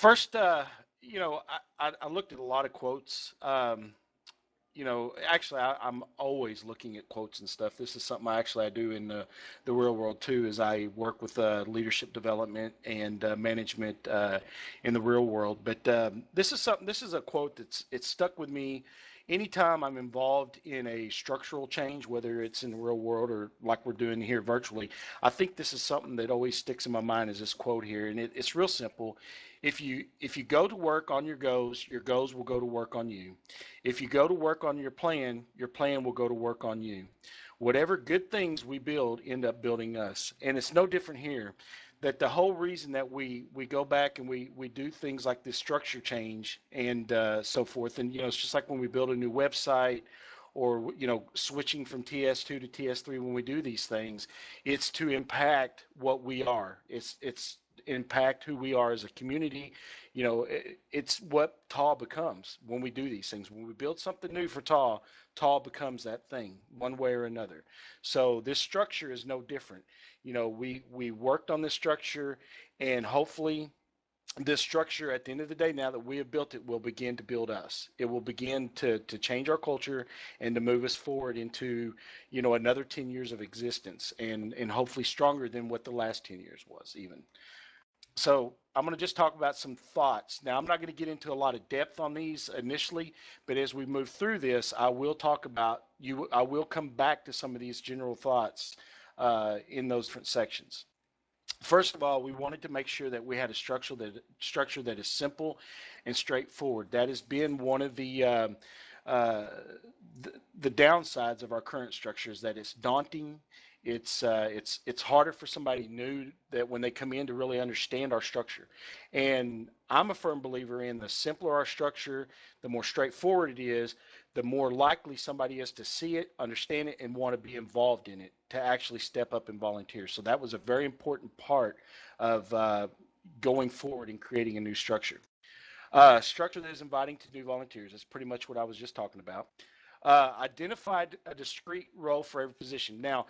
First, I looked at a lot of quotes. Actually, I'm always looking at quotes and stuff. This is something I do in the real world too, as I work with leadership development and management in the real world. But this is something. This is a quote it's stuck with me. Anytime I'm involved in a structural change, whether it's in the real world or like we're doing here virtually, I think this is something that always sticks in my mind is this quote here, and it's real simple. If you go to work on your goals will go to work on you. If you go to work on your plan will go to work on you. Whatever good things we build end up building us. And it's no different here. That the whole reason that we go back and we do things like this structure change and so forth. And, it's just like when we build a new website or, switching from TS2 to TS3, when we do these things, it's to impact what we are. It's impact who we are as a community. It's what TAW becomes when we do these things. When we build something new for TAW, TAW becomes that thing one way or another. So this structure is no different. We worked on this structure, and hopefully this structure at the end of the day, now that we have built it, will begin to build us. It will begin to change our culture and to move us forward into, another 10 years of existence, and hopefully stronger than what the last 10 years was even. So I'm going to just talk about some thoughts. Now, I'm not going to get into a lot of depth on these initially, but as we move through this, I will talk about you. I will come back to some of these general thoughts in those different sections. First of all, we wanted to make sure that we had a structure that is simple and straightforward. That has been one of uh, the downsides of our current structure, is that it's daunting. It's harder for somebody new that when they come in to really understand our structure. And I'm a firm believer in the simpler our structure, the more straightforward it is, the more likely somebody is to see it, understand it, and want to be involved in it, to actually step up and volunteer. So that was a very important part of going forward and creating a new structure. Structure that is inviting to new volunteers. That's pretty much what I was just talking about. Identified a discrete role for every position. Now,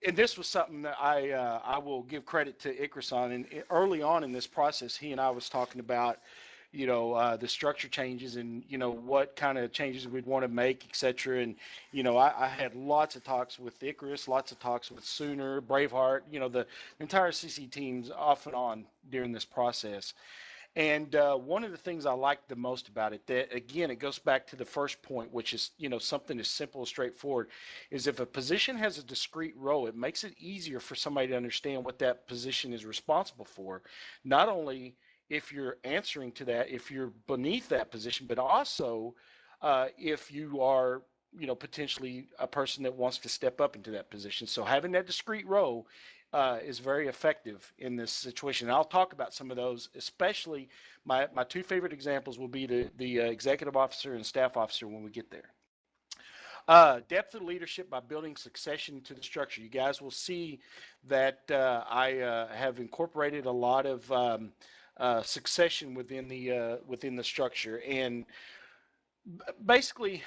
and this was something that I will give credit to Icarus on. And early on in this process, he and I was talking about, the structure changes and, what kind of changes we'd want to make, et cetera. And, I had lots of talks with Icarus, lots of talks with Sooner, Braveheart, the entire CC teams off and on during this process. And one of the things I like the most about it, that again, it goes back to the first point, which is, something as simple and straightforward, is if a position has a discrete role, it makes it easier for somebody to understand what that position is responsible for. Not only if you're answering to that, if you're beneath that position, but also if you are, potentially a person that wants to step up into that position. So having that discrete role is very effective in this situation. And I'll talk about some of those, especially my two favorite examples will be the executive officer and staff officer when we get there. Depth of leadership by building succession to the structure. You guys will see that I have incorporated a lot of succession within the structure. And basically,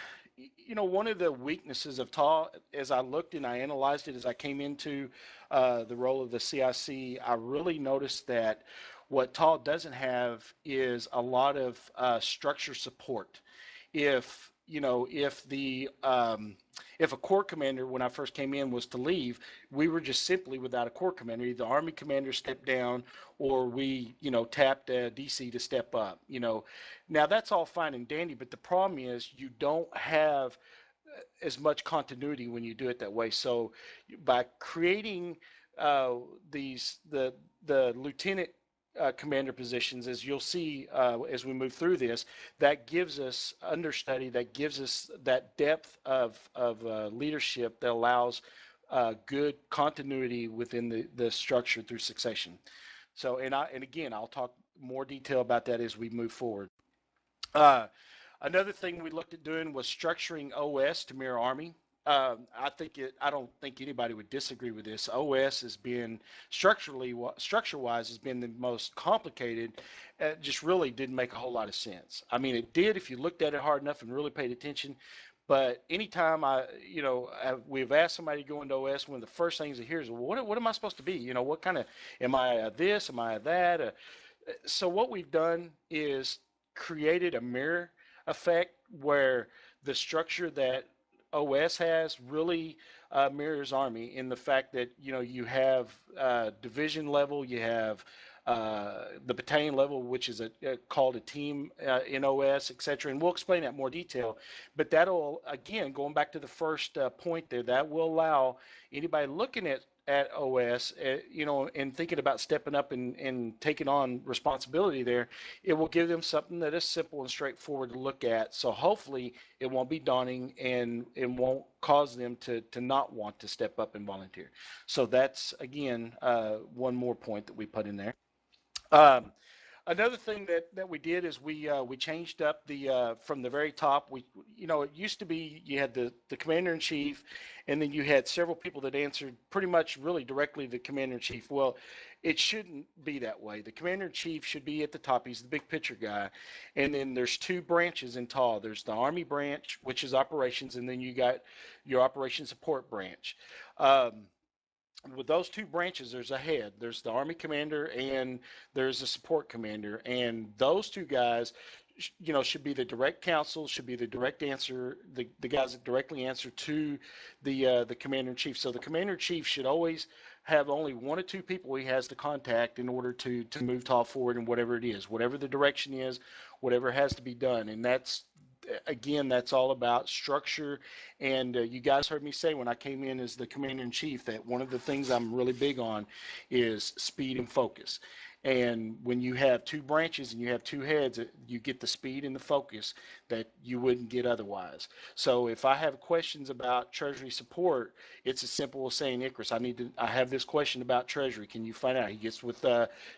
one of the weaknesses of TAW, as I looked and I analyzed it as I came into the role of the CIC, I really noticed that what TAW doesn't have is a lot of structure support. If if a corps commander, when I first came in, was to leave, we were just simply without a corps commander. Either the Army commander stepped down, or we, tapped DC to step up. Now that's all fine and dandy, but the problem is you don't have as much continuity when you do it that way. So by creating the lieutenant commander positions, as you'll see as we move through this, that gives us understudy, that gives us that depth of leadership that allows good continuity within the structure through succession. So, and again, I'll talk more detail about that as we move forward. Another thing we looked at doing was structuring OS to mirror Army. I don't think anybody would disagree with this. OS has been structure-wise has been the most complicated. It just really didn't make a whole lot of sense. I mean, it did if you looked at it hard enough and really paid attention. But anytime we've asked somebody to go into OS, one of the first things they hear is, well, what am I supposed to be? What kind of, am I this? Am I that? So what we've done is created a mirror effect where the structure that OS has really mirrors Army in the fact that you have division level, you have the battalion level, which is called a team in OS, etc. And we'll explain that in more detail. But that'll, again, going back to the first point there, that will allow anybody looking at OS, and thinking about stepping up and taking on responsibility there, it will give them something that is simple and straightforward to look at. So hopefully it won't be daunting and it won't cause them to not want to step up and volunteer. So that's, again, one more point that we put in there. Um, Another thing that we did is we changed up the from the very top. It used to be you had the commander in chief, and then you had several people that answered pretty much really directly to the commander in chief. Well, it shouldn't be that way. The commander in chief should be at the top. He's the big picture guy, and then there's two branches in TAW. There's the Army branch, which is operations, and then you got your operation support branch. Um, with those two branches, there's a head. There's the Army commander and there's a support commander, and those two guys, should be the direct counsel, should be the direct answer, the guys that directly answer to the commander in chief. So the commander in chief should always have only one or two people he has to contact in order to move TAW forward in whatever it is, whatever the direction is, whatever has to be done, and that's, again, that's all about structure. And you guys heard me say when I came in as the commander in chief that one of the things I'm really big on is speed and focus. And when you have two branches and you have two heads, you get the speed and the focus that you wouldn't get otherwise. So if I have questions about Treasury support, it's as simple as saying, Icarus, I have this question about Treasury. Can you find out? He gets with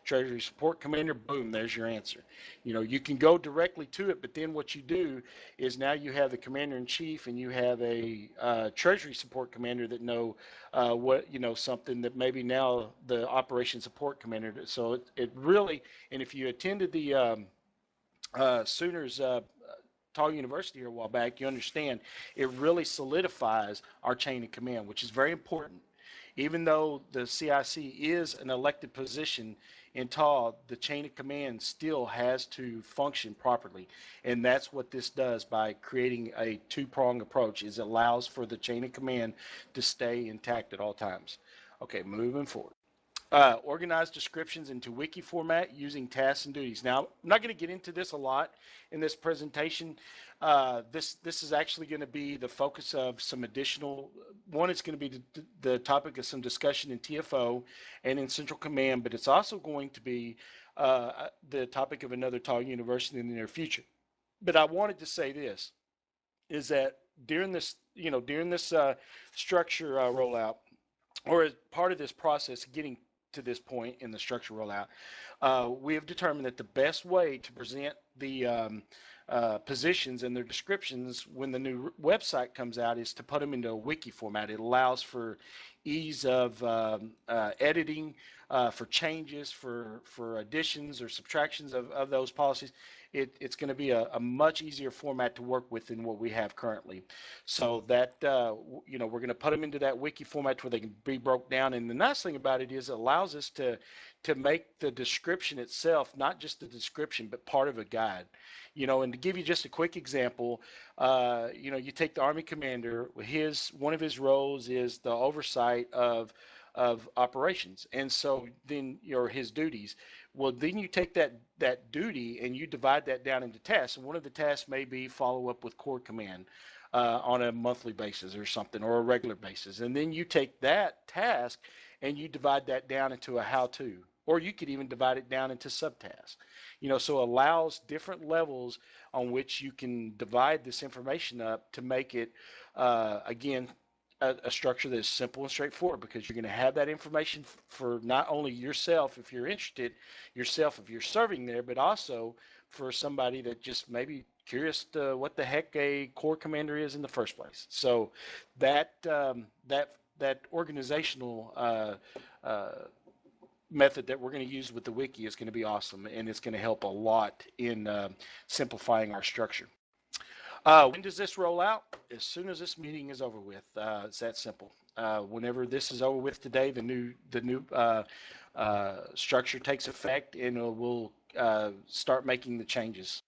Treasury support commander, boom, there's your answer. You can go directly to it, but then what you do is now you have the commander in chief and you have a Treasury support commander that know something that maybe now the operation support commander. So it really, and if you attended the Sooners TAW University here a while back, you understand it really solidifies our chain of command, which is very important. Even though the CIC is an elected position in TAW, the chain of command still has to function properly. And that's what this does by creating a two-pronged approach, is it allows for the chain of command to stay intact at all times. Okay, moving forward. Organize descriptions into wiki format using tasks and duties. Now, I'm not going to get into this a lot in this presentation. This is actually going to be the focus of some additional. One, it's going to be the topic of some discussion in TFO and in Central Command, but it's also going to be the topic of another TAW University in the near future. But I wanted to say this, is that during this structure rollout, or as part of this process getting to this point in the structure rollout, we have determined that the best way to present the positions and their descriptions when the new website comes out is to put them into a wiki format. It allows for ease of editing, for changes, for additions or subtractions of those policies. It's going to be a much easier format to work with than what we have currently. So that, we're going to put them into that wiki format where they can be broke down. And the nice thing about it is it allows us to make the description itself, not just the description, but part of a guide. And to give you just a quick example, you take the Army commander, one of his roles is the oversight of operations, and so then his duties. Well, then you take that duty and you divide that down into tasks, and one of the tasks may be follow up with Corps Command on a monthly basis or something, or a regular basis, and then you take that task and you divide that down into a how-to, or you could even divide it down into subtasks. So it allows different levels on which you can divide this information up to make it, again, a structure that is simple and straightforward, because you're going to have that information for not only yourself, if you're interested, yourself if you're serving there, but also for somebody that just maybe curious to what the heck a Corps commander is in the first place. So that organizational method that we're going to use with the wiki is going to be awesome, and it's going to help a lot in simplifying our structure. When does this roll out? As soon as this meeting is over with. It's that simple. Whenever this is over with today, the new structure takes effect, and we'll start making the changes.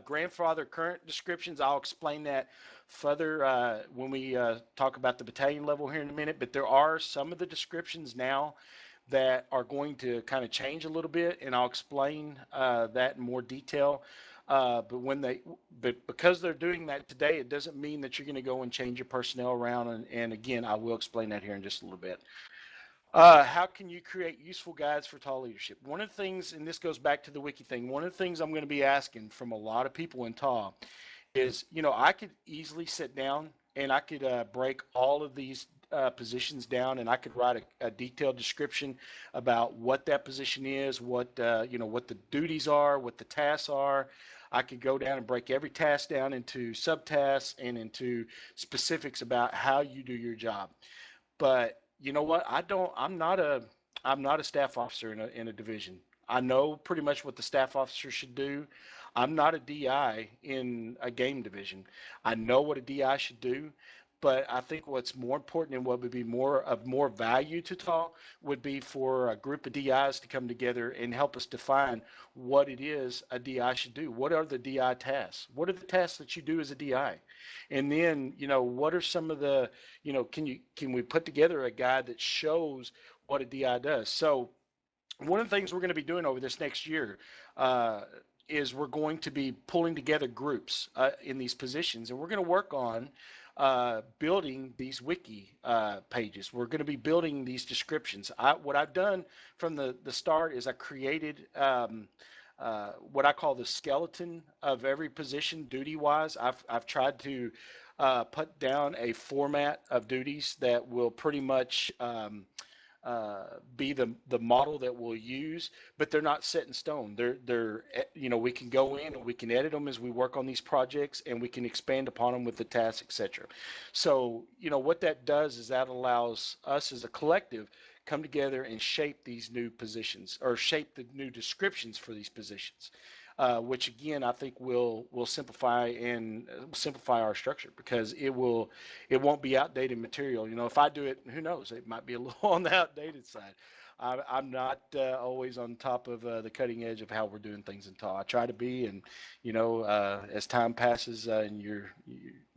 Grandfather current descriptions, I'll explain that further when we talk about the battalion level here in a minute, but there are some of the descriptions now that are going to kind of change a little bit, and I'll explain that in more detail. But because they're doing that today, it doesn't mean that you're going to go and change your personnel around. And again, I will explain that here in just a little bit. How can you create useful guides for TAW leadership? One of the things, and this goes back to the wiki thing, one of the things I'm going to be asking from a lot of people in TAW is, I could easily sit down and I could break all of these positions down, and I could write a detailed description about what that position is, what what the duties are, what the tasks are. I could go down and break every task down into subtasks and into specifics about how you do your job. But you know what? I'm not a staff officer in a division. I know pretty much what the staff officer should do. I'm not a DI in a game division. I know what a DI should do, but I think what's more important and what would be more value to talk would be for a group of DIs to come together and help us define what it is a DI should do. What are the DI tasks? What are the tasks that you do as a DI? And then, what are some of the, can we put together a guide that shows what a DI does? So one of the things we're going to be doing over this next year is we're going to be pulling together groups in these positions, and we're going to work on building these wiki pages. We're going to be building these descriptions. What I've done from the start is I created what I call the skeleton of every position duty-wise. I've tried to put down a format of duties that will pretty much be the model that we'll use, but they're not set in stone. They're we can go in and we can edit them as we work on these projects, and we can expand upon them with the tasks, etc. So what that does is that allows us as a collective come together and shape these new positions, or shape the new descriptions for these positions. Which again I think will simplify our structure, because it won't be outdated material. If I do it, who knows, it might be a little on the outdated side. I'm not always on top of the cutting edge of how we're doing things in TAW. I try to be, and as time passes, and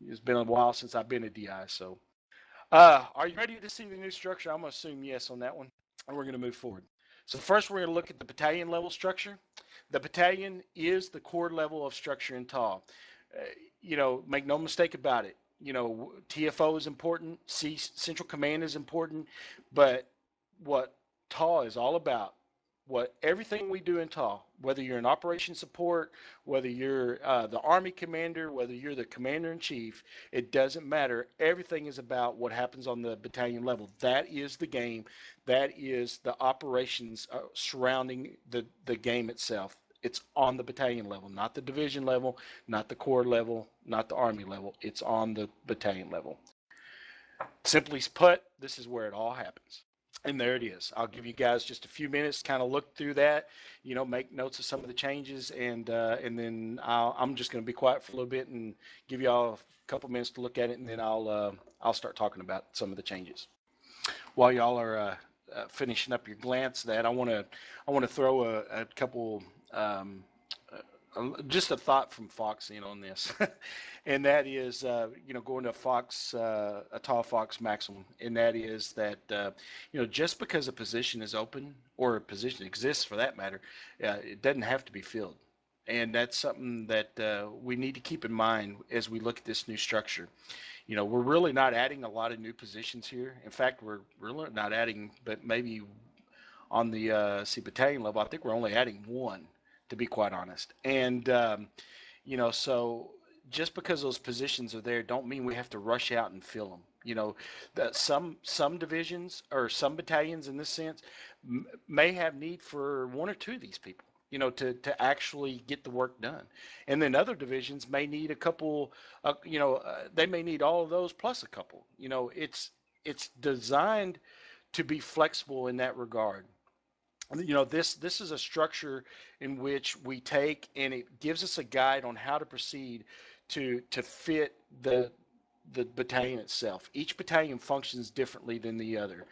it's been a while since I've been a DI. So, are you ready to see the new structure? I'm gonna assume yes on that one, and we're gonna move forward. So first, we're gonna look at the battalion level structure. The battalion is the core level of structure in TAW. Make no mistake about it. TFO is important, Central Command is important, but what TAW is all about, everything we do in TAW, whether you're in operation support, whether you're the Army commander, whether you're the commander in chief, it doesn't matter. Everything is about what happens on the battalion level. That is the game. That is the operations surrounding the game itself. It's on the battalion level, not the division level, not the corps level, not the Army level. It's on the battalion level. Simply put, this is where it all happens. And there it is. I'll give you guys just a few minutes to kind of look through that, make notes of some of the changes, and then I'm just going to be quiet for a little bit and give y'all a couple minutes to look at it, and then I'll start talking about some of the changes. While y'all are finishing up your glance at that, I want to throw a couple just a thought from Fox in on this, and that is, going to Fox, a TAW Fox maximum, and that is that, just because a position is open, or a position exists for that matter, it doesn't have to be filled. And that's something that we need to keep in mind as we look at this new structure. We're really not adding a lot of new positions here. In fact, we're really not adding, but maybe on the battalion level, I think we're only adding one, to be quite honest. And so just because those positions are there, don't mean we have to rush out and fill them. That some divisions, or some battalions in this sense, may have need for one or two of these people, to actually get the work done. And then other divisions may need a couple, they may need all of those plus a couple. It's designed to be flexible in that regard. This is a structure in which we take, and it gives us a guide on how to proceed to fit the battalion itself. Each battalion functions differently than the other.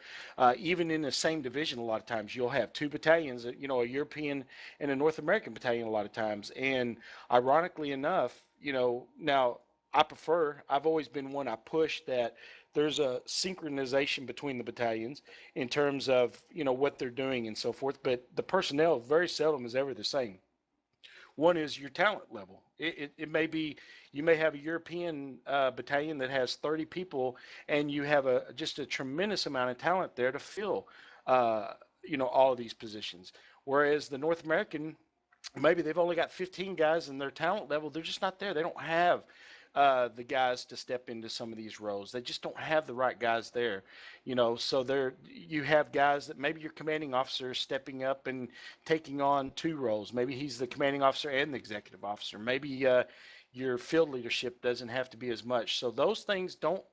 Even in the same division, a lot of times you'll have two battalions, a European and a North American battalion a lot of times. And ironically enough, now I've always been one, I push that there's a synchronization between the battalions in terms of, what they're doing and so forth, but the personnel very seldom is ever the same. One is your talent level. It may be, you may have a European battalion that has 30 people, and you have just a tremendous amount of talent there to fill, all of these positions. Whereas the North American, maybe they've only got 15 guys, and their talent level, they're just not there. They don't have the guys to step into some of these roles. They just don't have the right guys there, So you have guys that maybe your commanding officer is stepping up and taking on two roles. Maybe he's the commanding officer and the executive officer. Maybe your field leadership doesn't have to be as much. So those things don't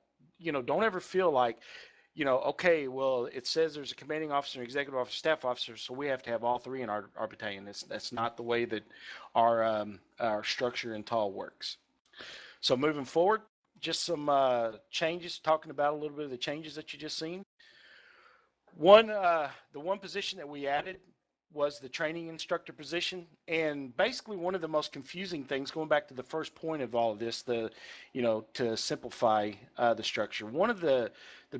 ever feel like, okay, well, it says there's a commanding officer, an executive officer, staff officer, so we have to have all three in our battalion. That's not the way that our structure in TAW works. So moving forward, just some changes, talking about a little bit of the changes that you just seen. The one position that we added was the training instructor position, and basically one of the most confusing things, going back to the first point of all of this, to simplify the structure. One of the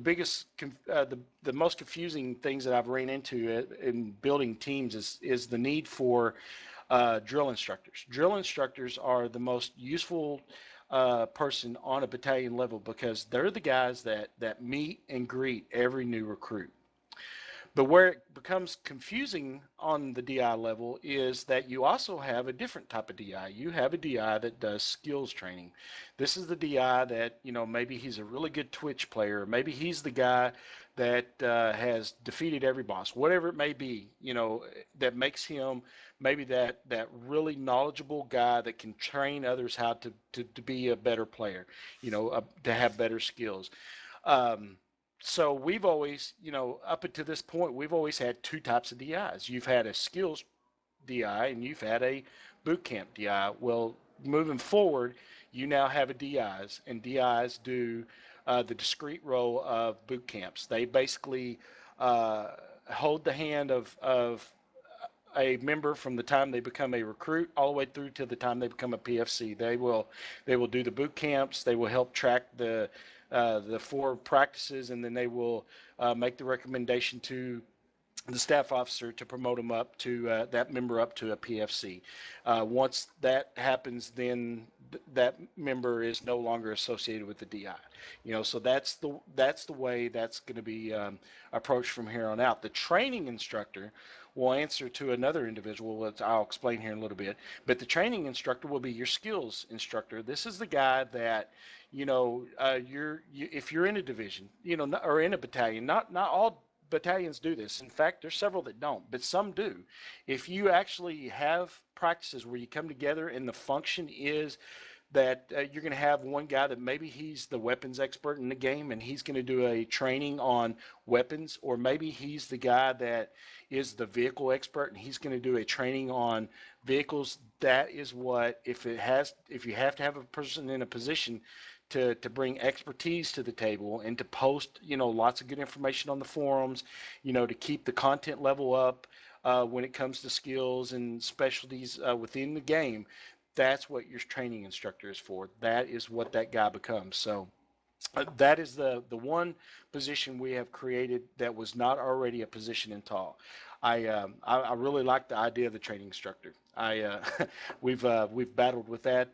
biggest, the most confusing things that I've ran into in building teams is the need for drill instructors. Drill instructors are the most useful person on a battalion level because they're the guys that meet and greet every new recruit. But where it becomes confusing on the DI level is that you also have a different type of DI. You have a DI that does skills training. This is the DI that, maybe he's a really good Twitch player. Maybe he's the guy that has defeated every boss, whatever it may be, that makes him maybe that really knowledgeable guy that can train others how to be a better player, to have better skills. So we've always, up until this point, we've always had two types of DIs. You've had a skills DI and you've had a boot camp DI. Well, moving forward, you now have a DIs, and DIs do the discrete role of boot camps. They basically hold the hand of a member from the time they become a recruit all the way through to the time they become a PFC. They will do the boot camps. They will help track the 4 practices, and then they will make the recommendation to the staff officer to promote them up to that member up to a PFC. Once that happens, then that member is no longer associated with the DI. So that's the way that's going to be approached from here on out. The training instructor will answer to another individual, which I'll explain here in a little bit. But the training instructor will be your skills instructor. This is the guy that, if you're in a division, or in a battalion, not all battalions do this. In fact, there's several that don't, but some do. If you actually have practices where you come together and the function is that you're going to have one guy that maybe he's the weapons expert in the game and he's going to do a training on weapons, or maybe he's the guy that is the vehicle expert and he's going to do a training on vehicles. That is what, if you have to have a person in a position to bring expertise to the table and to post, lots of good information on the forums, to keep the content level up when it comes to skills and specialties within the game. That's what your training instructor is for. That is what that guy becomes. So that is the one position we have created that was not already a position in TAW. I really like the idea of the training instructor. We've battled with that.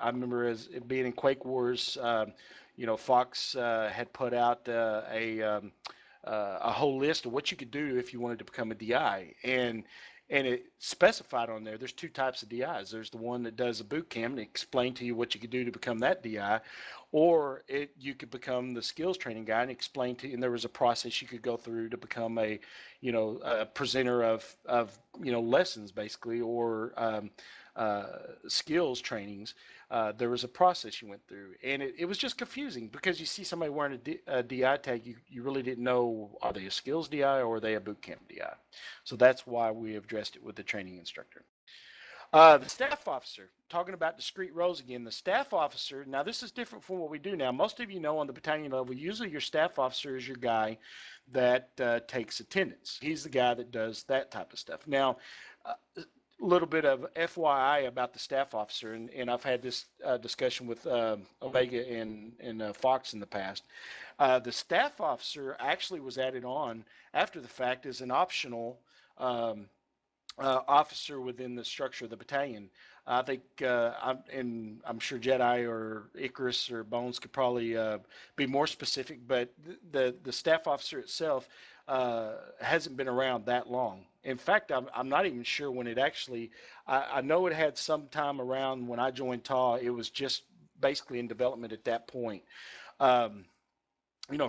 I remember as being in Quake Wars, Fox had put out a whole list of what you could do if you wanted to become a DI, and it specified on there, there's 2 types of DIs. There's the one that does a boot camp and explain to you what you could do to become that DI, or you could become the skills training guy and explain to you, and there was a process you could go through to become a presenter of lessons basically, or skills trainings. There was a process you went through, and it was just confusing because you see somebody wearing a DI tag, you really didn't know, are they a skills DI or are they a boot camp DI? So that's why we addressed it with the training instructor. The staff officer, talking about discrete roles again, the staff officer, now this is different from what we do now. Most of you know on the battalion level, usually your staff officer is your guy that takes attendance. He's the guy that does that type of stuff. Now, a little bit of FYI about the staff officer, and I've had this discussion with Omega and Fox in the past. The staff officer actually was added on after the fact as an optional um, officer within the structure of the battalion. I think, I'm sure Jedi or Icarus or Bones could probably be more specific, but the staff officer itself hasn't been around that long. In fact, I'm not even sure when it actually. I know it had some time around when I joined TAW. It was just basically in development at that point. Um,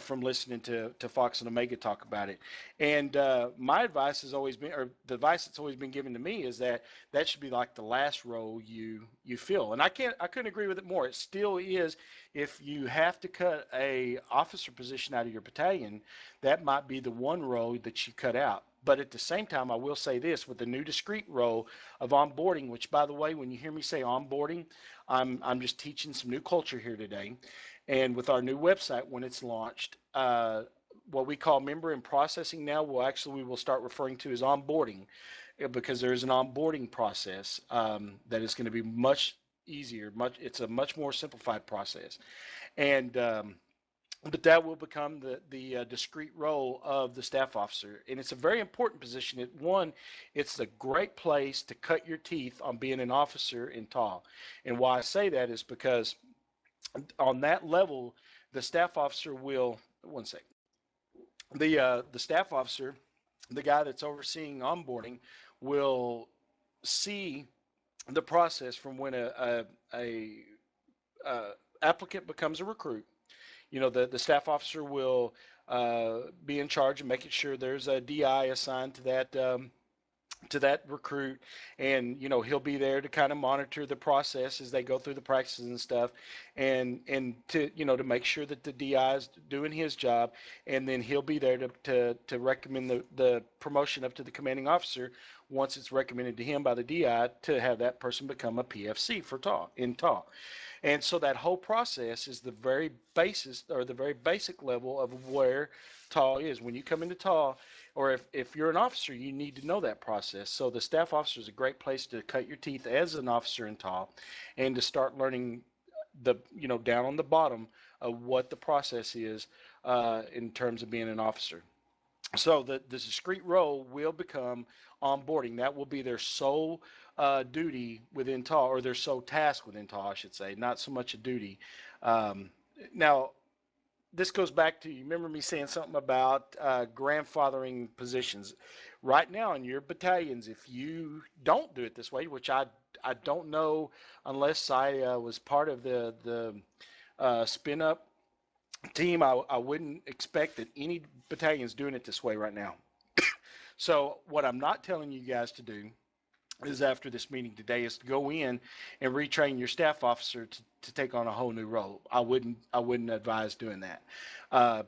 from listening to Fox and Omega talk about it. And my advice has always been, or the advice that's always been given to me is that that should be like the last role you fill. And I couldn't agree with it more. It still is. If you have to cut a officer position out of your battalion, that might be the one role that you cut out. But at the same time, I will say this with the new discrete role of onboarding, which by the way, when you hear me say onboarding, I'm just teaching some new culture here today. And with our new website, when it's launched, what we call member and processing now, we will start referring to as onboarding, because there is an onboarding process that is going to be much easier. It's a much more simplified process, and but that will become the discrete role of the staff officer, and it's a very important position. It's a great place to cut your teeth on being an officer in TAW, and why I say that is because on that level, the staff officer will, one second, the staff officer, the guy that's overseeing onboarding, will see the process from when a applicant becomes a recruit. The staff officer will be in charge of making sure there's a DI assigned to that recruit, and he'll be there to kind of monitor the process as they go through the practices and stuff, and to make sure that the DI is doing his job, and then he'll be there to recommend the promotion up to the commanding officer once it's recommended to him by the DI to have that person become a PFC for TAW in TAW. And so that whole process is the very basis or the very basic level of where TAW is. When you come into TAW, or if you're an officer, you need to know that process. So the staff officer is a great place to cut your teeth as an officer in TAW, and to start learning down on the bottom of what the process is in terms of being an officer. So the discrete role will become onboarding. That will be their sole duty within TAW, or their sole task within TAW, I should say, not so much a duty. Now, this goes back to, you remember me saying something about grandfathering positions. Right now in your battalions, if you don't do it this way, which I don't know unless I was part of the spin up team, I wouldn't expect that any battalion's doing it this way right now. So what I'm not telling you guys to do is, after this meeting today, is to go in and retrain your staff officer to take on a whole new role. I wouldn't advise doing that,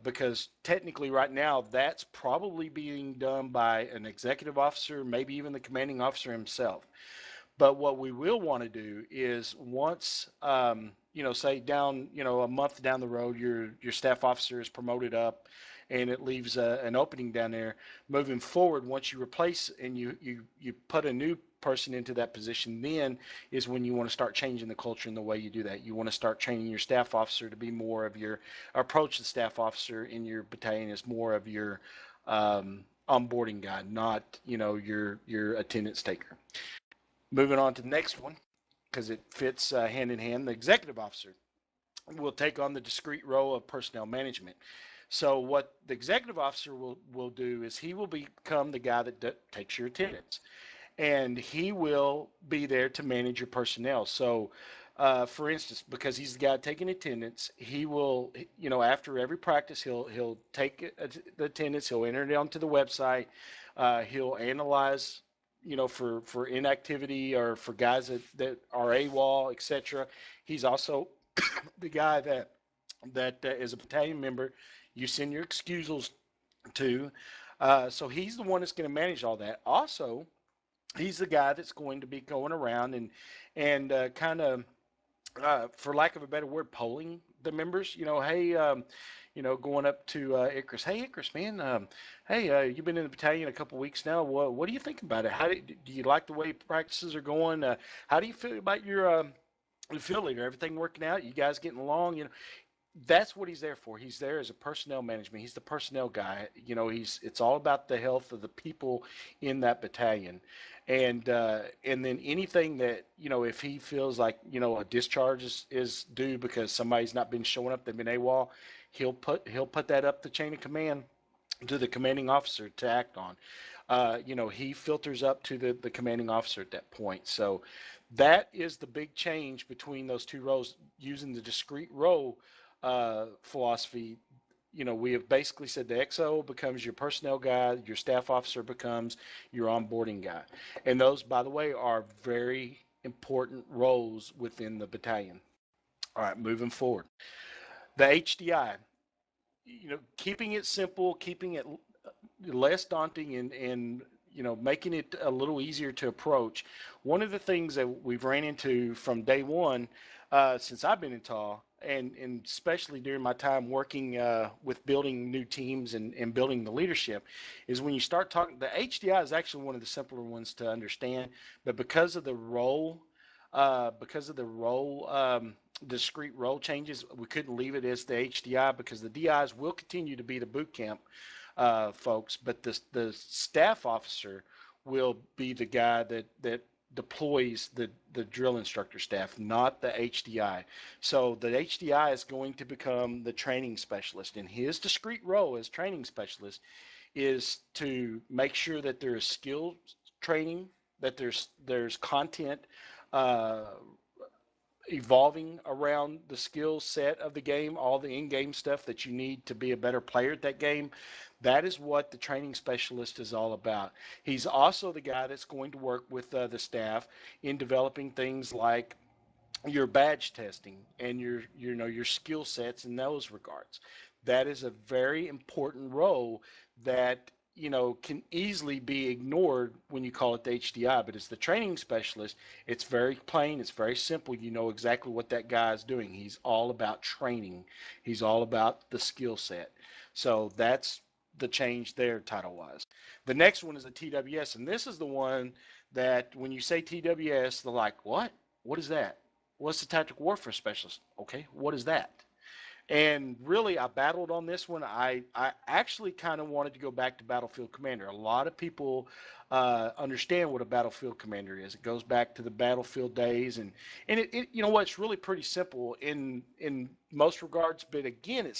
because technically right now that's probably being done by an executive officer, maybe even the commanding officer himself. But what we will want to do is, once say down a month down the road, your staff officer is promoted up, and it leaves an opening down there. Moving forward, once you replace and you put a new person into that position, then is when you want to start changing the culture in the way you do that. You want to start training your staff officer to be more of your approach. The staff officer in your battalion is more of your onboarding guy, not your attendance taker. Moving on to the next one, because it fits hand in hand, the executive officer will take on the discrete role of personnel management. So what the executive officer will do is he will become the guy that takes your attendance, and he will be there to manage your personnel. So for instance, because he's the guy taking attendance, he will, after every practice, he'll take the attendance, he'll enter it onto the website, he'll analyze, for inactivity, or for guys that are AWOL, etc. He's also the guy that is a battalion member you send your excusals to. So he's the one that's going to manage all that. Also, He's the guy that's going to be going around and kind of, for lack of a better word, polling the members. Hey, going up to Icarus. Hey, Icarus, man. Hey, you've been in the battalion a couple weeks now. What do you think about it? Do you like the way practices are going? How do you feel about your field leader? Everything working out? You guys getting along? That's what he's there for. He's there as a personnel management. He's the personnel guy. It's all about the health of the people in that battalion, and then anything that if he feels like a discharge is due because somebody's not been showing up, they've been AWOL, he'll put that up the chain of command to the commanding officer to act on. He filters up to the commanding officer at that point. So that is the big change between those two roles. Using the discrete role philosophy, we have basically said the XO becomes your personnel guy, your staff officer becomes your onboarding guy. And those, by the way, are very important roles within the battalion. All right, moving forward. The HDI, keeping it simple, keeping it less daunting, and making it a little easier to approach. One of the things that we've ran into from day one, since I've been in TAW, and especially during my time working with building new teams and building the leadership, is when you start talking, the HDI is actually one of the simpler ones to understand, but because of the role, discrete role changes, we couldn't leave it as the HDI, because the DIs will continue to be the boot camp folks, but the staff officer will be the guy that deploys the drill instructor staff, not the HDI. So the HDI is going to become the training specialist, and his discrete role as training specialist is to make sure that there is skill training, that there's content uh, evolving around the skill set of the game, all the in-game stuff that you need to be a better player at that game. That is what the training specialist is all about. He's also the guy that's going to work with the staff in developing things like your badge testing and your skill sets in those regards. That is a very important role that can easily be ignored when you call it the HDI. But as the training specialist, it's very plain, it's very simple. You know exactly what that guy is doing. He's all about training. He's all about the skill set. So that's the change there, title wise. The next one is the TWS, and this is the one that when you say TWS, they're like, what? What is that? What's the tactical warfare specialist? Okay, what is that? And really, I battled on this one. I actually kind of wanted to go back to Battlefield Commander. A lot of people understand what a Battlefield Commander is. It goes back to the Battlefield days, and it you know what? It's really pretty simple in most regards. But again,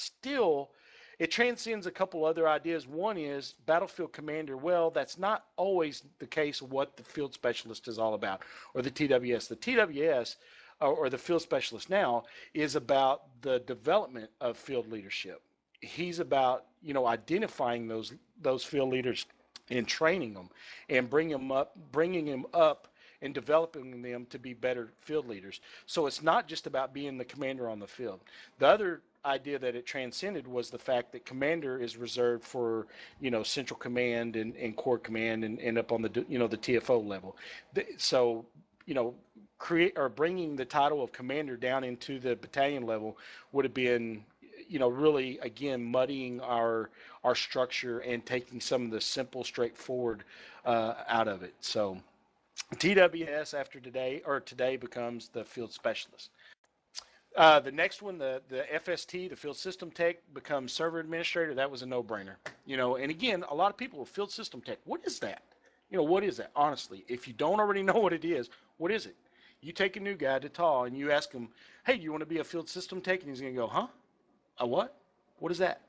it transcends a couple other ideas. One is Battlefield Commander. Well, that's not always the case of what the field specialist is all about, or the TWS. The TWS, or the field specialist now, is about the development of field leadership. He's about identifying those field leaders and training them and bringing them up and developing them to be better field leaders. So it's not just about being the commander on the field. The other idea that it transcended was the fact that commander is reserved for central command and corps command and up on the TFO level. So create or bringing the title of commander down into the battalion level would have been really, again, muddying our structure and taking some of the simple, straightforward out of it. So TWS after today becomes the field specialist. The next one, the FST, the field system tech, becomes server administrator. That was a no-brainer. And again, a lot of people, field system tech, what is that? What is that? Honestly, if you don't already know what it is, what is it? You take a new guy to TAW and you ask him, hey, do you want to be a field system tech? And he's going to go, huh? A what? What is that?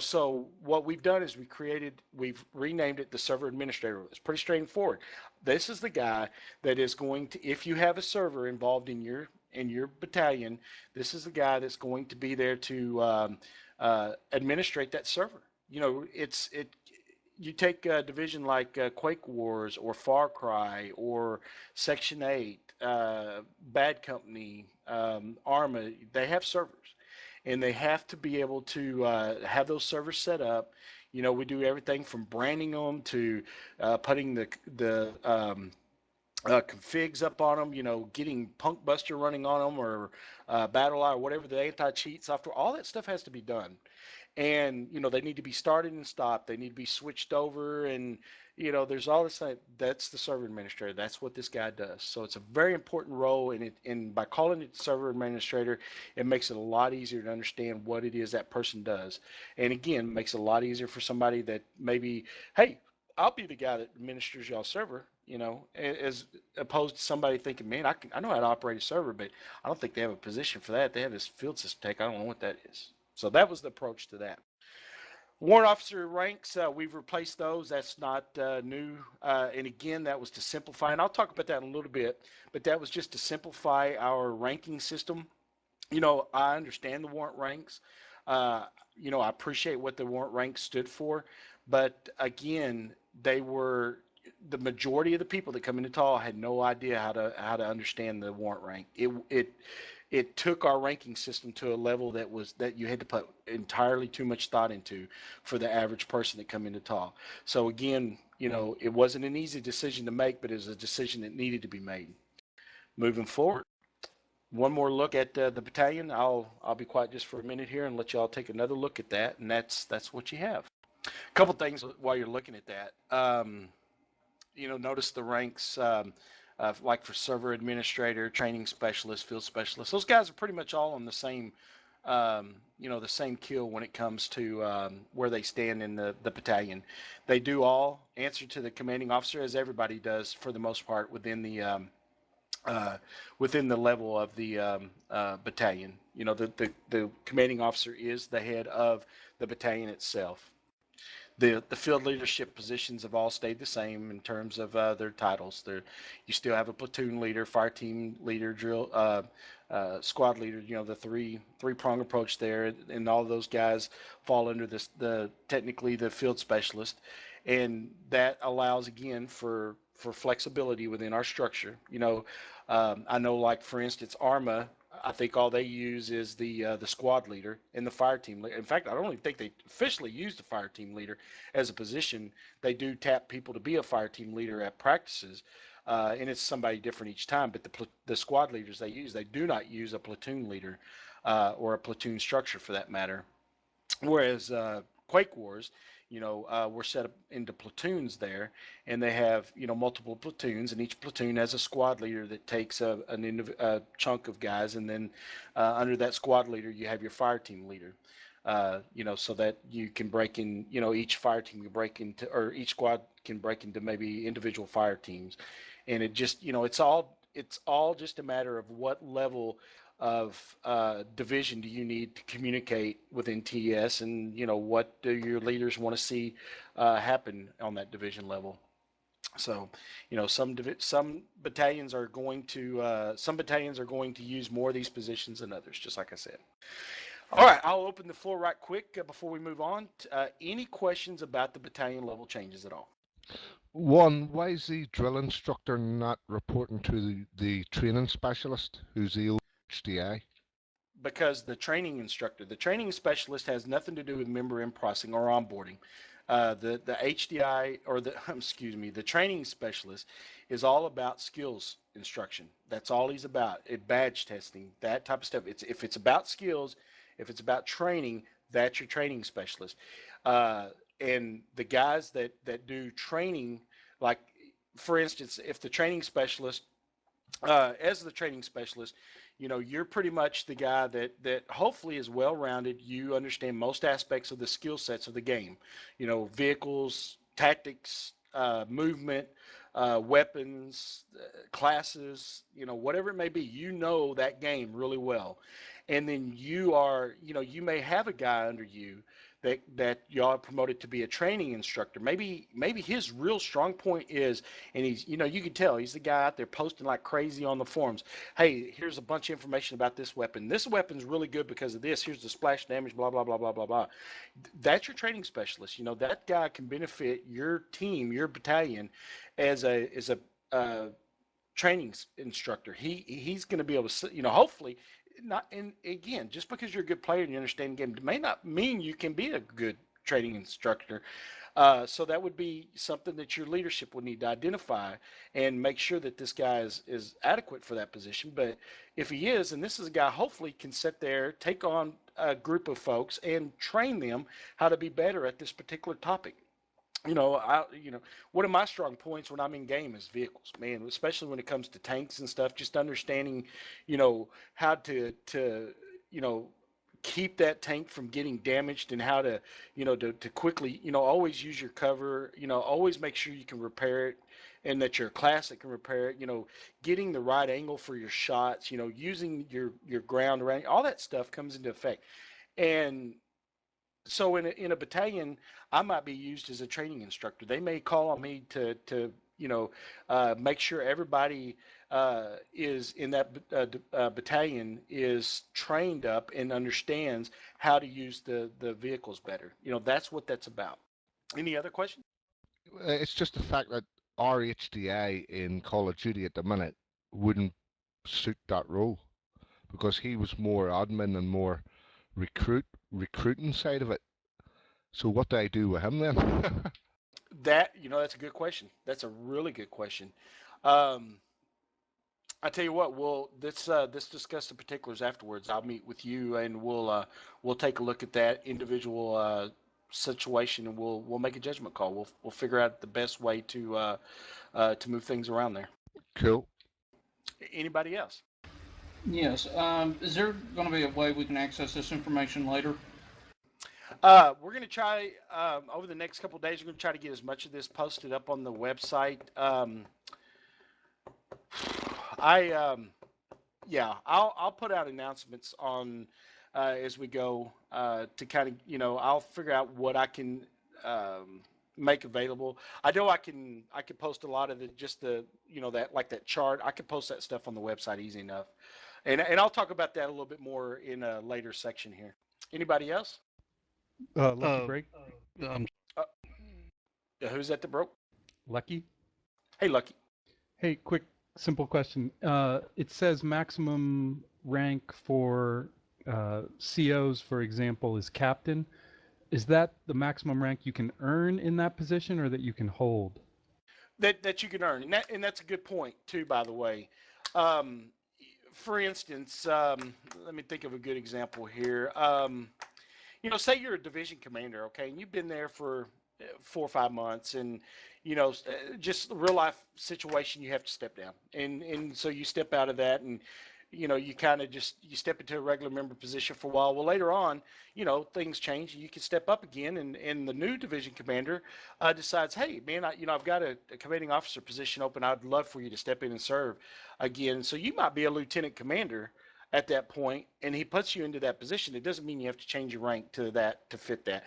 So what we've done is we've renamed it the server administrator. It's pretty straightforward. This is the guy that is going to, if you have a server involved in your battalion, this is the guy that's going to be there to administrate that server. You take a division like Quake Wars or Far Cry or Section 8, Bad Company, Arma, they have servers. And they have to be able to have those servers set up, We do everything from branding them to putting the configs up on them, getting Punk Buster running on them or Battle Eye or whatever the anti-cheat software. All that stuff has to be done, and they need to be started and stopped. They need to be switched over, and there's all this thing. That's the server administrator. That's what this guy does. So it's a very important role, and by calling it server administrator, it makes it a lot easier to understand what it is that person does, and again, makes it a lot easier for somebody that maybe, hey, I'll be the guy that administers y'all server, as opposed to somebody thinking, man, I know how to operate a server, but I don't think they have a position for that. They have this field system take. I don't know what that is. So that was the approach to that. Warrant officer ranks, we've replaced those. That's not new. And again, that was to simplify, and I'll talk about that in a little bit, but that was just to simplify our ranking system. I understand the warrant ranks. I appreciate what the warrant ranks stood for, but again, they were the majority of the people that come into TAW had no idea how to understand the warrant rank. It took our ranking system to a level that you had to put entirely too much thought into for the average person that come into TAW. So again, it wasn't an easy decision to make, but it was a decision that needed to be made. Moving forward, one more look at the battalion. I'll be quiet just for a minute here and let y'all take another look at that, and that's what you have. A couple things while you're looking at that. Notice the ranks, like for server administrator, training specialist, field specialist. Those guys are pretty much all on the same, the same kill when it comes to where they stand in the battalion. They do all answer to the commanding officer, as everybody does for the most part within the level of the battalion. The commanding officer is the head of the battalion itself. The field leadership positions have all stayed the same in terms of their titles. You still have a platoon leader, fire team leader, drill squad leader. The three-prong approach there, and all of those guys fall under technically the field specialist, and that allows again for flexibility within our structure. I know, like for instance, ARMA. I think all they use is the squad leader and the fire team leader. In fact, I don't even think they officially use the fire team leader as a position. They do tap people to be a fire team leader at practices, and it's somebody different each time. But the squad leaders they do not use a platoon leader or a platoon structure for that matter. Whereas Quake Wars, we're set up into platoons there, and they have multiple platoons, and each platoon has a squad leader that takes a chunk of guys, and then under that squad leader you have your fire team leader. So that you can break in, each fire team can break into, or each squad can break into maybe individual fire teams, and it just it's all just a matter of what level of division do you need to communicate within TS, and what do your leaders want to see happen on that division level. So some battalions are going to use more of these positions than others, just like I said. All right, I'll open the floor right quick before we move on. Any questions about the battalion level changes at all? One, why is the drill instructor not reporting to the training specialist, who's the HDI? Because the training specialist has nothing to do with member in processing or onboarding. The HDI, or the training specialist is all about skills instruction. That's all he's about. Badge testing, that type of stuff. If it's about skills, if it's about training, that's your training specialist. And the guys that do training, like for instance, if the training specialist, as the training specialist, you're pretty much the guy that hopefully is well-rounded. You understand most aspects of the skill sets of the game, vehicles, tactics, movement, weapons, classes, whatever it may be. That game really well, and then you may have a guy under you that y'all promoted to be a training instructor. Maybe his real strong point is, and he's, you can tell he's the guy out there posting like crazy on the forums. Hey, here's a bunch of information about this weapon. This weapon's really good because of this. Here's the splash damage, blah, blah, blah, blah, blah, blah. That's your training specialist. That guy can benefit your team, your battalion as a training instructor. He's going to be able to, hopefully, not, and again, just because you're a good player and you understand the game may not mean you can be a good training instructor. So that would be something that your leadership would need to identify and make sure that this guy is adequate for that position. But if he is, and this is a guy hopefully can sit there, take on a group of folks and train them how to be better at this particular topic. One of my strong points when I'm in game is vehicles, man, especially when it comes to tanks and stuff, just understanding, how to, you know, keep that tank from getting damaged and how to, to quickly, always use your cover, always make sure you can repair it and that you're a class that can repair it, getting the right angle for your shots, using your ground around, all that stuff comes into effect. And so in a battalion, I might be used as a training instructor. They may call on me to make sure everybody is in that battalion is trained up and understands how to use the vehicles better. That's what that's about. Any other questions? It's just the fact that our HDI in Call of Duty at the minute wouldn't suit that role because he was more admin and more recruiting side of it. So what do I do with him then? That's a good question. That's a really good question. Um, I tell you what, let's discuss the particulars afterwards. I'll meet with you and we'll take a look at that individual situation and we'll make a judgment call. We'll figure out the best way to move things around there. Cool. Anybody else? Yes. Is there going to be a way we can access this information later? We're going to try over the next couple of days. We're going to try to get as much of this posted up on the website. I'll put out announcements on as we go to kind of I'll figure out what I can make available. I know I can post a lot of that chart. I can post that stuff on the website easy enough, and I'll talk about that a little bit more in a later section here. Anybody else? Lucky break. Um, Uh, who's that broke? Lucky. Hey, Lucky. Hey, quick, simple question. It says maximum rank for COs, for example, is captain. Is that the maximum rank you can earn in that position, or that you can hold? That you can earn, and that's a good point too. By the way, um, for instance, let me think of a good example here. Say you're a division commander, okay, and you've been there for 4 or 5 months, and just a real life situation, you have to step down, and so you step out of that, and you kind of just you step into a regular member position for a while. Well, later on, things change, and you can step up again, and the new division commander decides, hey, man, I've got a commanding officer position open. I'd love for you to step in and serve again. So you might be a lieutenant commander at that point, and he puts you into that position. It doesn't mean you have to change your rank to that to fit that.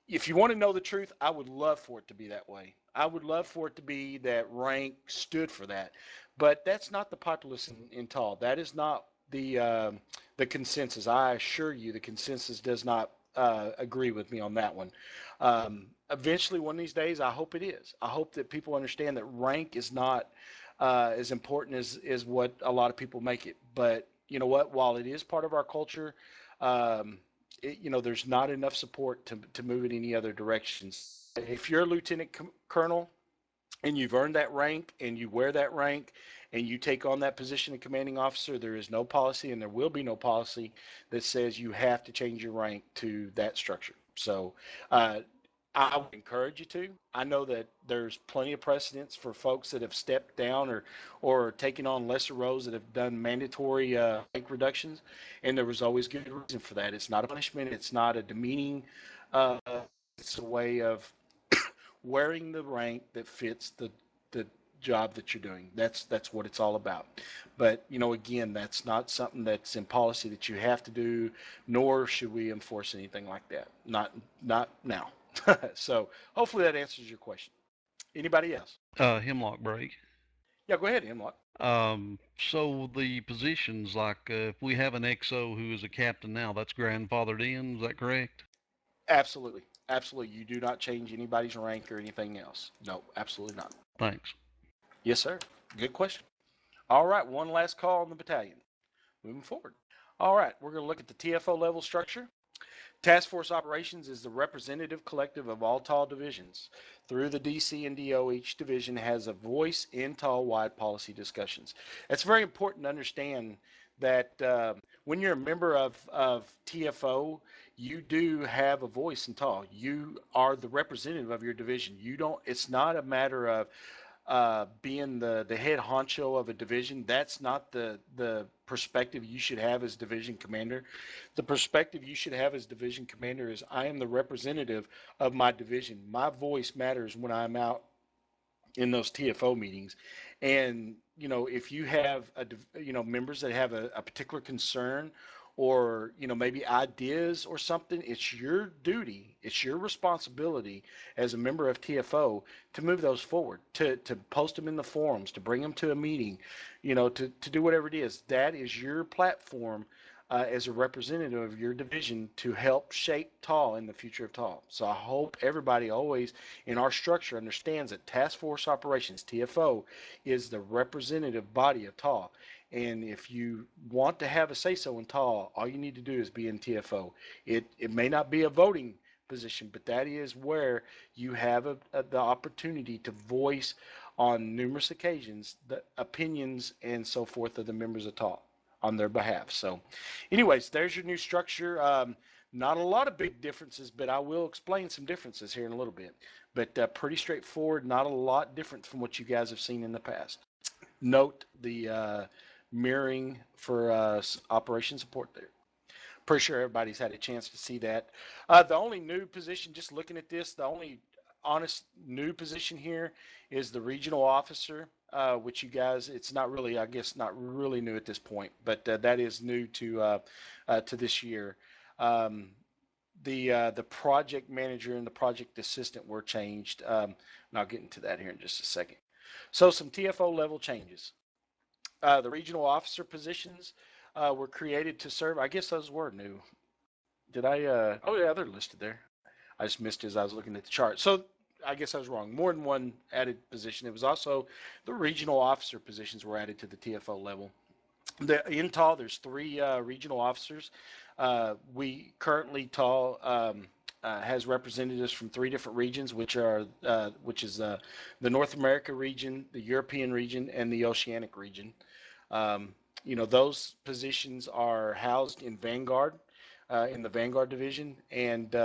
If you want to know the truth, I would love for it to be that way. I would love for it to be that rank stood for that, but that's not the populace in TAW. That is not the consensus. I assure you, the consensus does not agree with me on that one. Eventually, one of these days, I hope it is. I hope that people understand that rank is not as important as what a lot of people make it. But you know what? While it is part of our culture, um, there's not enough support to move it any other directions. If you're a lieutenant colonel and you've earned that rank and you wear that rank and you take on that position of commanding officer, there is no policy and there will be no policy that says you have to change your rank to that structure. So I would encourage you to. I know that there's plenty of precedents for folks that have stepped down or taken on lesser roles that have done mandatory rank reductions, and there was always good reason for that. It's not a punishment. It's not a demeaning. Uh, it's a way of wearing the rank that fits the job that you're doing. That's what it's all about. But again, that's not something that's in policy that you have to do, nor should we enforce anything like that. Not now. So hopefully that answers your question. Anybody else? Hemlock break. Yeah, go ahead, Hemlock. So the positions, like if we have an XO who is a captain now, that's grandfathered in. Is that correct? Absolutely. Absolutely. You do not change anybody's rank or anything else. No, absolutely not. Thanks. Yes, sir. Good question. All right, one last call on the battalion. Moving forward. All right, we're going to look at the TFO level structure. Task Force Operations is the representative collective of all TAW divisions. Through the DC and DO, each division has a voice in TAW-wide policy discussions. It's very important to understand that when you're a member of TFO, you do have a voice in TAW. You are the representative of your division. You don't. It's not a matter of being the head honcho of a division. That's not the perspective you should have as division commander. The perspective you should have as division commander is I am the representative of my division. My voice matters when I'm out in those TFO meetings. And, if you have, members that have a particular concern or, maybe ideas or something, it's your duty, it's your responsibility as a member of TFO to move those forward, to post them in the forums, to bring them to a meeting, to do whatever it is. That is your platform as a representative of your division to help shape TAW in the future of TAW. So I hope everybody always in our structure understands that Task Force Operations, TFO, is the representative body of TAW. And if you want to have a say-so in TAW, all you need to do is be in TFO. It may not be a voting position, but that is where you have the opportunity to voice on numerous occasions the opinions and so forth of the members of TAW on their behalf. So anyways, there's your new structure. Not a lot of big differences, but I will explain some differences here in a little bit. But pretty straightforward, not a lot different from what you guys have seen in the past. Note the mirroring for operation support there. Pretty sure everybody's had a chance to see that. The only new position, just looking at this, the only honest new position here is the regional officer, which you guys, it's not really, I guess, not really new at this point, but that is new to this year. The project manager and the project assistant were changed, and I'll get into that here in just a second. So some TFO level changes. The regional officer positions were created to serve. I guess those were new. Did I? Oh yeah, they're listed there. I just missed it as I was looking at the chart. So I guess I was wrong. More than one added position. It was also the regional officer positions were added to the TFO level. In TAW, there's 3 regional officers. We currently TAW has representatives from 3 different regions, which is the North America region, the European region, and the Oceanic region. Those positions are housed in Vanguard, in the Vanguard division, and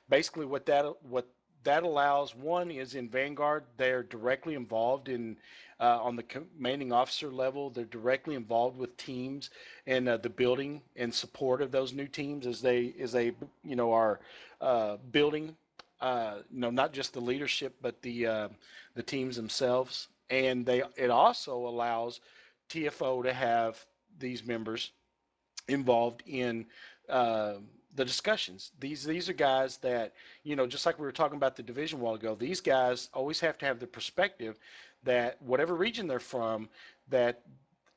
basically what that allows, one is in Vanguard, they're directly involved in on the commanding officer level, they're directly involved with teams and the building and support of those new teams as they are building not just the leadership but the teams themselves. And it also allows TFO to have these members involved in the discussions. These are guys that, just like we were talking about the division a while ago, these guys always have to have the perspective that whatever region they're from, that,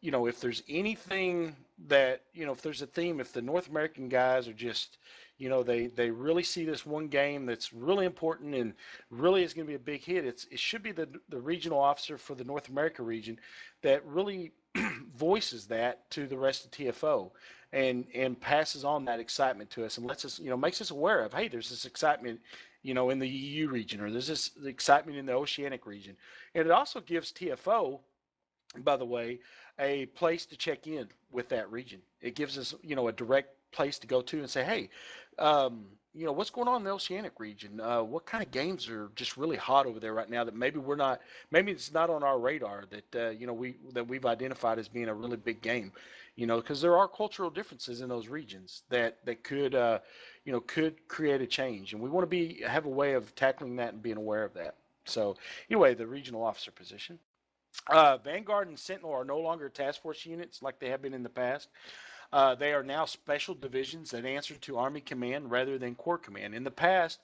if there's anything that, if there's a theme, if the North American guys are just, they really see this one game that's really important and really is going to be a big hit. It should be the regional officer for the North America region that really voices that to the rest of TFO and passes on that excitement to us and lets us, makes us aware of, hey, there's this excitement, in the EU region, or there's this excitement in the Oceanic region. And it also gives TFO, by the way, a place to check in with that region. It gives us, a direct place to go to and say, hey, what's going on in the Oceanic region? What kind of games are just really hot over there right now that maybe maybe it's not on our radar that we've identified as being a really big game, because there are cultural differences in those regions that could create a change, and we want to have a way of tackling that and being aware of that. So anyway, the regional officer position. Vanguard and Sentinel are no longer task force units like they have been in the past. They are now special divisions that answer to Army Command rather than Corps Command. In the past,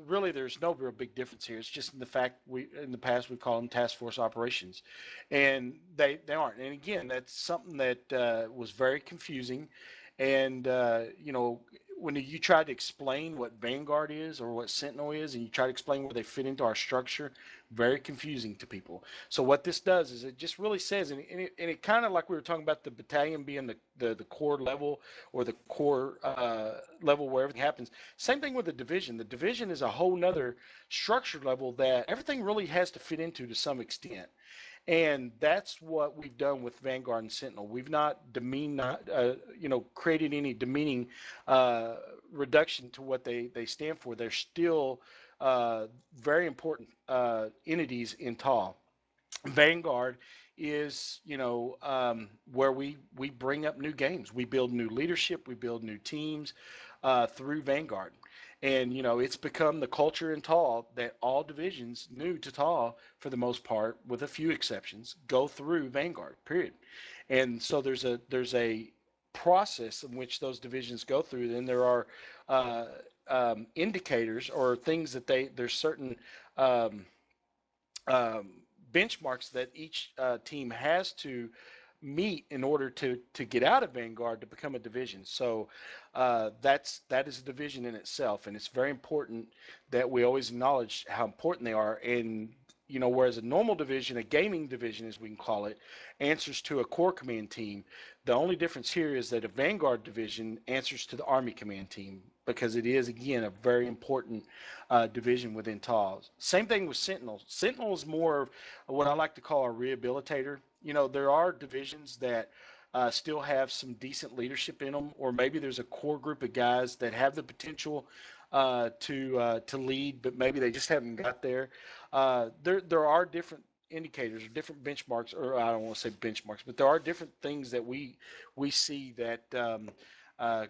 really there's no real big difference here. It's just in the fact in the past we call them task force operations, and they aren't. And again, that's something that was very confusing, and when you try to explain what Vanguard is or what Sentinel is, and you try to explain where they fit into our structure, very confusing to people. So what this does is it just really says, and it kind of like we were talking about the battalion being the core level or the core level where everything happens. Same thing with the division. The division is a whole nother structure level that everything really has to fit into to some extent. And that's what we've done with Vanguard and Sentinel. We've not created any demeaning uh, reduction to what they stand for. They're still very important entities in TAW. Vanguard is, where we bring up new games. We build new leadership. We build new teams through Vanguard. And, it's become the culture in TAW that all divisions new to TAW, for the most part, with a few exceptions, go through Vanguard, period. And so there's a process in which those divisions go through. Then there are uh, indicators or things that there's certain um, um, benchmarks that each team has to meet in order to get out of Vanguard to become a division. So that is a division in itself, and it's very important that we always acknowledge how important they are. And whereas a normal division, a gaming division as we can call it, answers to a core command team, the only difference here is that a Vanguard division answers to the Army command team because it is again a very important division within TAWs. Same thing with Sentinel. Sentinel is more of what I like to call a rehabilitator. There are divisions that still have some decent leadership in them, or maybe there's a core group of guys that have the potential to lead, but maybe they just haven't got there. There are different indicators or different benchmarks, or I don't want to say benchmarks, but there are different things that we see that uh,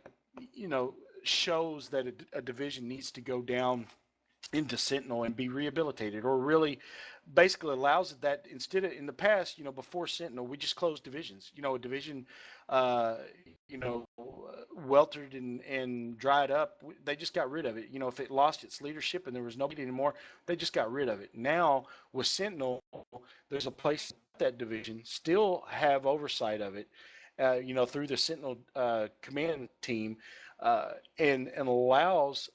you know shows that a division needs to go down into Sentinel and be rehabilitated, or really basically allows it that instead of in the past, before Sentinel, we just closed divisions. A division, uh, weltered and dried up, they just got rid of it. If it lost its leadership and there was nobody anymore, they just got rid of it. Now with Sentinel, there's a place that division still have oversight of it, through the Sentinel command team, and allows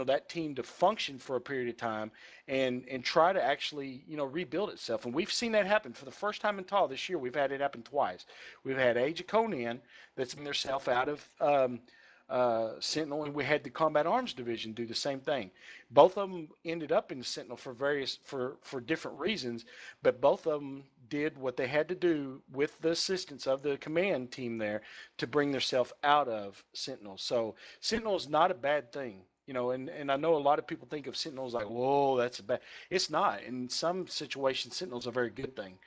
that team to function for a period of time and try to actually rebuild itself. And we've seen that happen for the first time in TAW this year. We've had it happen twice. We've had Age of Conan that's been themselves out of Sentinel, and we had the Combat Arms Division do the same thing. Both of them ended up in Sentinel for different reasons, but both of them did what they had to do with the assistance of the command team there to bring themselves out of Sentinel. So Sentinel is not a bad thing. And I know a lot of people think of Sentinels like, whoa, that's a bad. It's not. In some situations, Sentinel's a very good thing.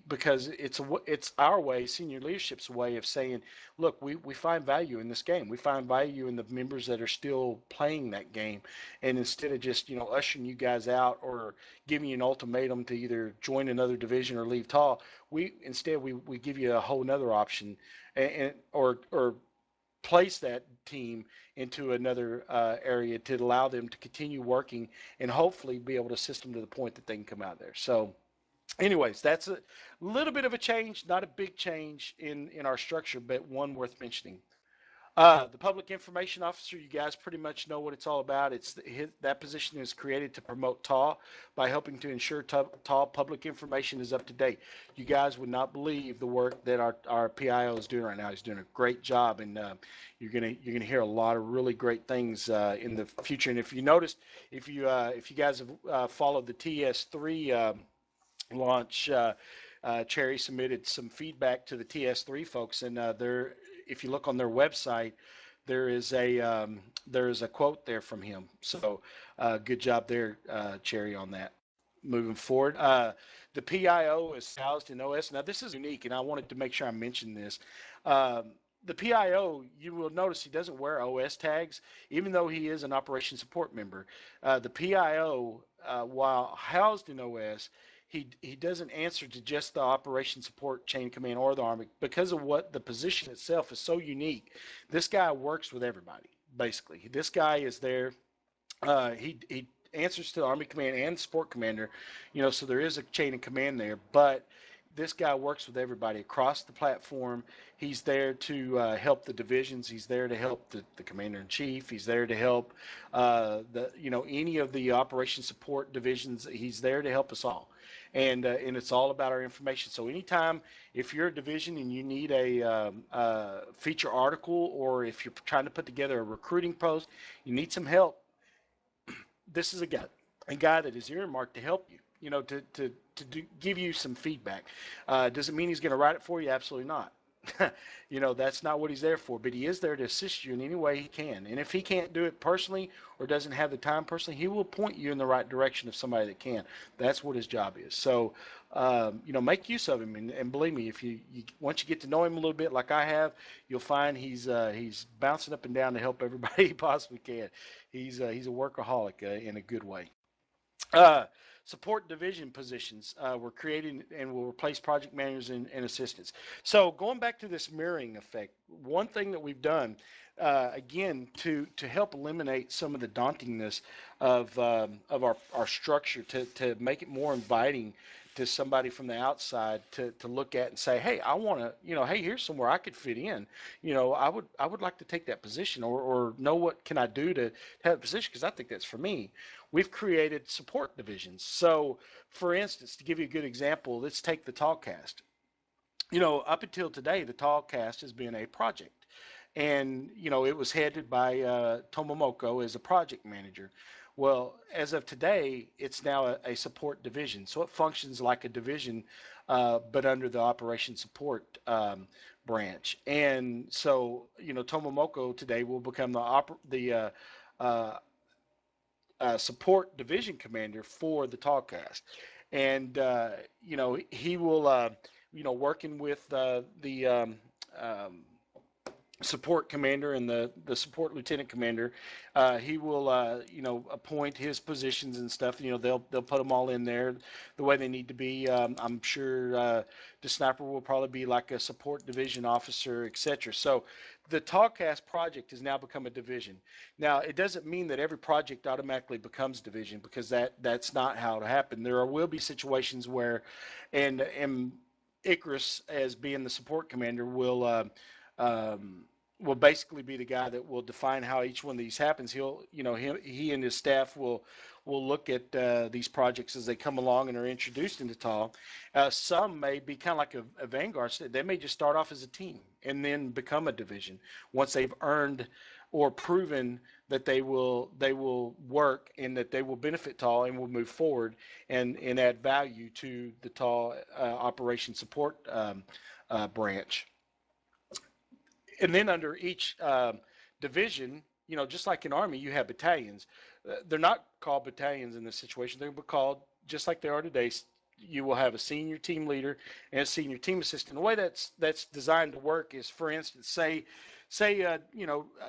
Because it's our way, senior leadership's way of saying, look, we find value in this game. We find value in the members that are still playing that game, and instead of just ushering you guys out or giving you an ultimatum to either join another division or leave TAW, we give you a whole nother option, or place that team into another area to allow them to continue working and hopefully be able to assist them to the point that they can come out there. So anyways, that's a little bit of a change, not a big change in our structure, but one worth mentioning. The public information officer, you guys pretty much know what it's all about. That position is created to promote TAW by helping to ensure TAW public information is up to date. You guys would not believe the work that our PIO is doing right now. He's doing a great job, and you're gonna hear a lot of really great things in the future. And if you noticed, if you guys have followed the TS3 launch, Cherry submitted some feedback to the TS3 folks, and if you look on their website, there is a quote there from him. So good job there, Cherry, on that. Moving forward, the PIO is housed in OS. Now this is unique, and I wanted to make sure I mentioned this. The PIO, you will notice he doesn't wear OS tags, even though he is an operation support member. The PIO, while housed in OS, he doesn't answer to just the operation support chain of command or the Army because of what the position itself is so unique. This guy works with everybody, basically. This guy is there. He answers to the Army command and support commander, so there is a chain of command there, but this guy works with everybody across the platform. He's there to help the divisions. He's there to help the commander in chief. He's there to help any of the operation support divisions. He's there to help us all, and it's all about our information. So anytime if you're a division and you need a feature article, or if you're trying to put together a recruiting post, you need some help, this is a guy that is earmarked to help you, give you some feedback. Does it mean he's going to write it for you? Absolutely not. That's not what he's there for, but he is there to assist you in any way he can. And if he can't do it personally or doesn't have the time personally, he will point you in the right direction of somebody that can. That's what his job is. So, make use of him. And believe me, if you once you get to know him a little bit, like I have, you'll find he's bouncing up and down to help everybody he possibly can. He's a workaholic in a good way. Uh, Support division positions were created and will replace project managers and assistants. So going back to this mirroring effect, one thing that we've done, again, to help eliminate some of the dauntingness of our structure, to make it more inviting to somebody from the outside to look at and say, hey, I want to, hey, here's somewhere I could fit in. I would like to take that position, or know what can I do to have a position, because I think that's for me. We've created support divisions. So, for instance, to give you a good example, let's take the TAWcast. Up until today, the TAWcast has been a project. And, it was headed by Tomomoko as a project manager. Well, as of today, it's now a support division. So it functions like a division, but under the operation support branch. And so, Tomomoko today will become the support division commander for the TAWcast. And, he will, working with the support commander and the support lieutenant commander, he will appoint his positions and stuff. They'll put them all in there the way they need to be. I'm sure the sniper will probably be like a support division officer, etc. So the TAWcast project has now become a division. Now, it doesn't mean that every project automatically becomes division, because that's not how it happened. Will be situations where, and Icarus, as being the support commander, will basically be the guy that will define how each one of these happens. He and his staff will look at these projects as they come along and are introduced into TAW. Some may be kind of like a vanguard. They may just start off as a team and then become a division once they've earned or proven that they will work and that they will benefit TAW and will move forward and add value to the TAW operation support branch. And then under each division, just like in Army, you have battalions. They're not called battalions in this situation. They're called, just like they are today, you will have a senior team leader and a senior team assistant. The way that's designed to work is, for instance, say a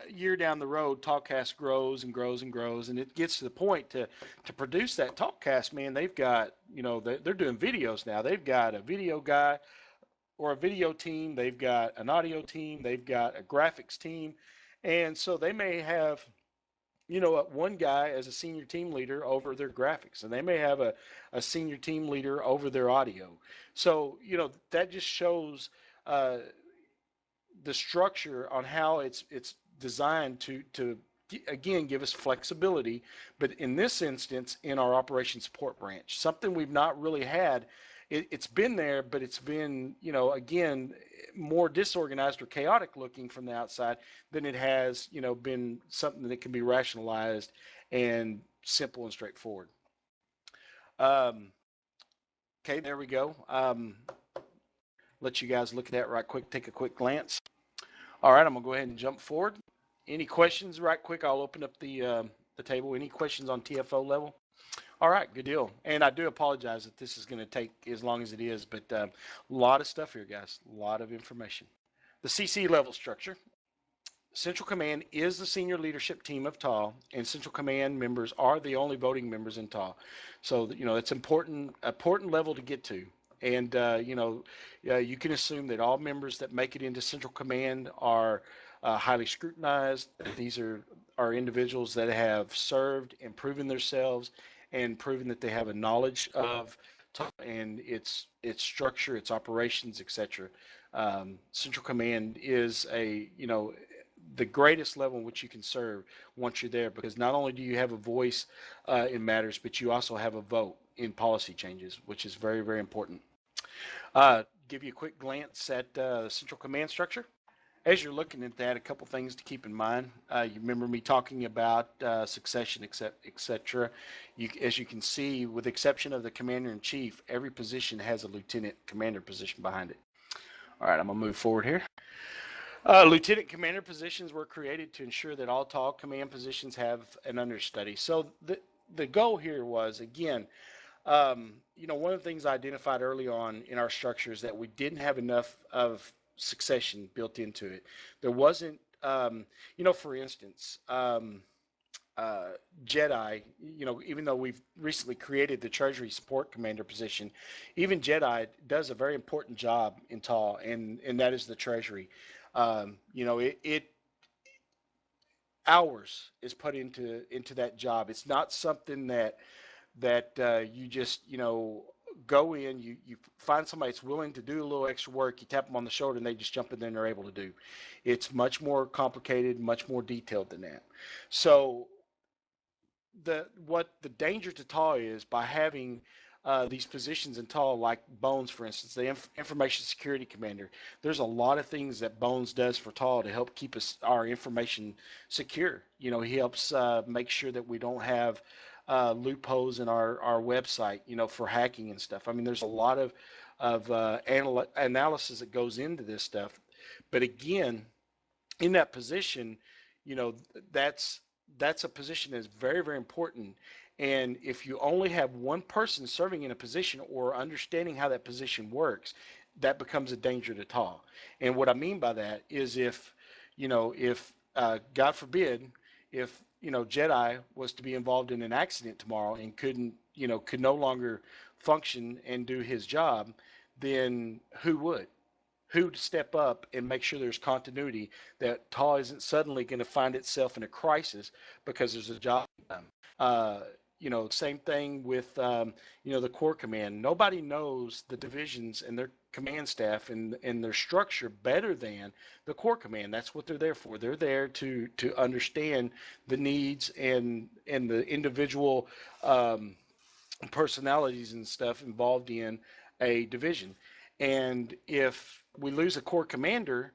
year down the road, TAWcast grows and grows and grows, and it gets to the point to produce that TAWcast, man, they've got, they're doing videos now. They've got a video guy or a video team, they've got an audio team, they've got a graphics team. And so they may have, one guy as a senior team leader over their graphics, and they may have a senior team leader over their audio. So, that just shows the structure on how it's designed to again give us flexibility. But in this instance, in our operation support branch, something we've not really had. It's been there, but it's been, again, more disorganized or chaotic looking from the outside than it has, been something that can be rationalized and simple and straightforward. Okay, there we go. Let you guys look at that right quick, take a quick glance. All right, I'm gonna go ahead and jump forward. Any questions right quick? I'll open up the table. Any questions on TFO level? All right, good deal. And I do apologize that this is going to take as long as it is, but a lot of stuff here, guys. A lot of information. The CC level structure. Central Command is the senior leadership team of TAW, and Central Command members are the only voting members in TAW. So, it's important level to get to. And, you can assume that all members that make it into Central Command are highly scrutinized. These are individuals that have served and proven themselves and proven that they have a knowledge of and its structure, its operations, etc. Central Command is the greatest level in which you can serve once you're there, because not only do you have a voice in matters, but you also have a vote in policy changes, which is very, very important. Give you a quick glance at the Central Command structure. As you're looking at that, a couple things to keep in mind. You remember me talking about succession, etc. As you can see, with the exception of the commander-in-chief, every position has a lieutenant commander position behind it. All right, I'm going to move forward here. Lieutenant commander positions were created to ensure that all TAW command positions have an understudy. So the goal here was, again, one of the things I identified early on in our structure is that we didn't have enough of succession built into it. There wasn't, for instance, Jedi, even though we've recently created the Treasury Support Commander position, even Jedi does a very important job in TAW, and that is the Treasury. Hours is put into that job. It's not something that you just go in, you find somebody that's willing to do a little extra work, you tap them on the shoulder, and they just jump in there and they're able to do. It's much more complicated, much more detailed than that. So what the danger to TAW is, by having these positions in TAW, like Bones, for instance, the Information Security Commander. There's a lot of things that Bones does for TAW to help keep our information secure. He helps make sure that we don't have loopholes in our website, for hacking and stuff. I mean, there's a lot of analysis that goes into this stuff. But again, in that position, that's a position that's very, very important. And if you only have one person serving in a position or understanding how that position works, that becomes a danger to TAW. And what I mean by that is if God forbid, if Jedi was to be involved in an accident tomorrow and could no longer function and do his job, then who would? Who to step up and make sure there's continuity, that TAW isn't suddenly going to find itself in a crisis because there's a job done. Same thing with the Corps Command. Nobody knows the divisions and their command staff and their structure better than the Corps Command. That's what they're there for. They're there to understand the needs and the individual personalities and stuff involved in a division. And if we lose a Corps Commander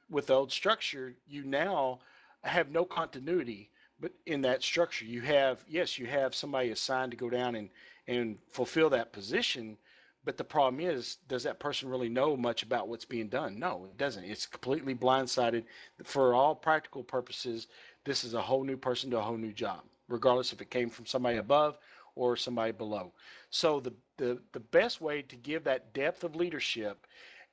with the old structure, you now have no continuity. But in that structure, you have somebody assigned to go down and fulfill that position. But the problem is, does that person really know much about what's being done? No, it doesn't. It's completely blindsided. For all practical purposes, this is a whole new person to a whole new job, regardless if it came from somebody above or somebody below. So the best way to give that depth of leadership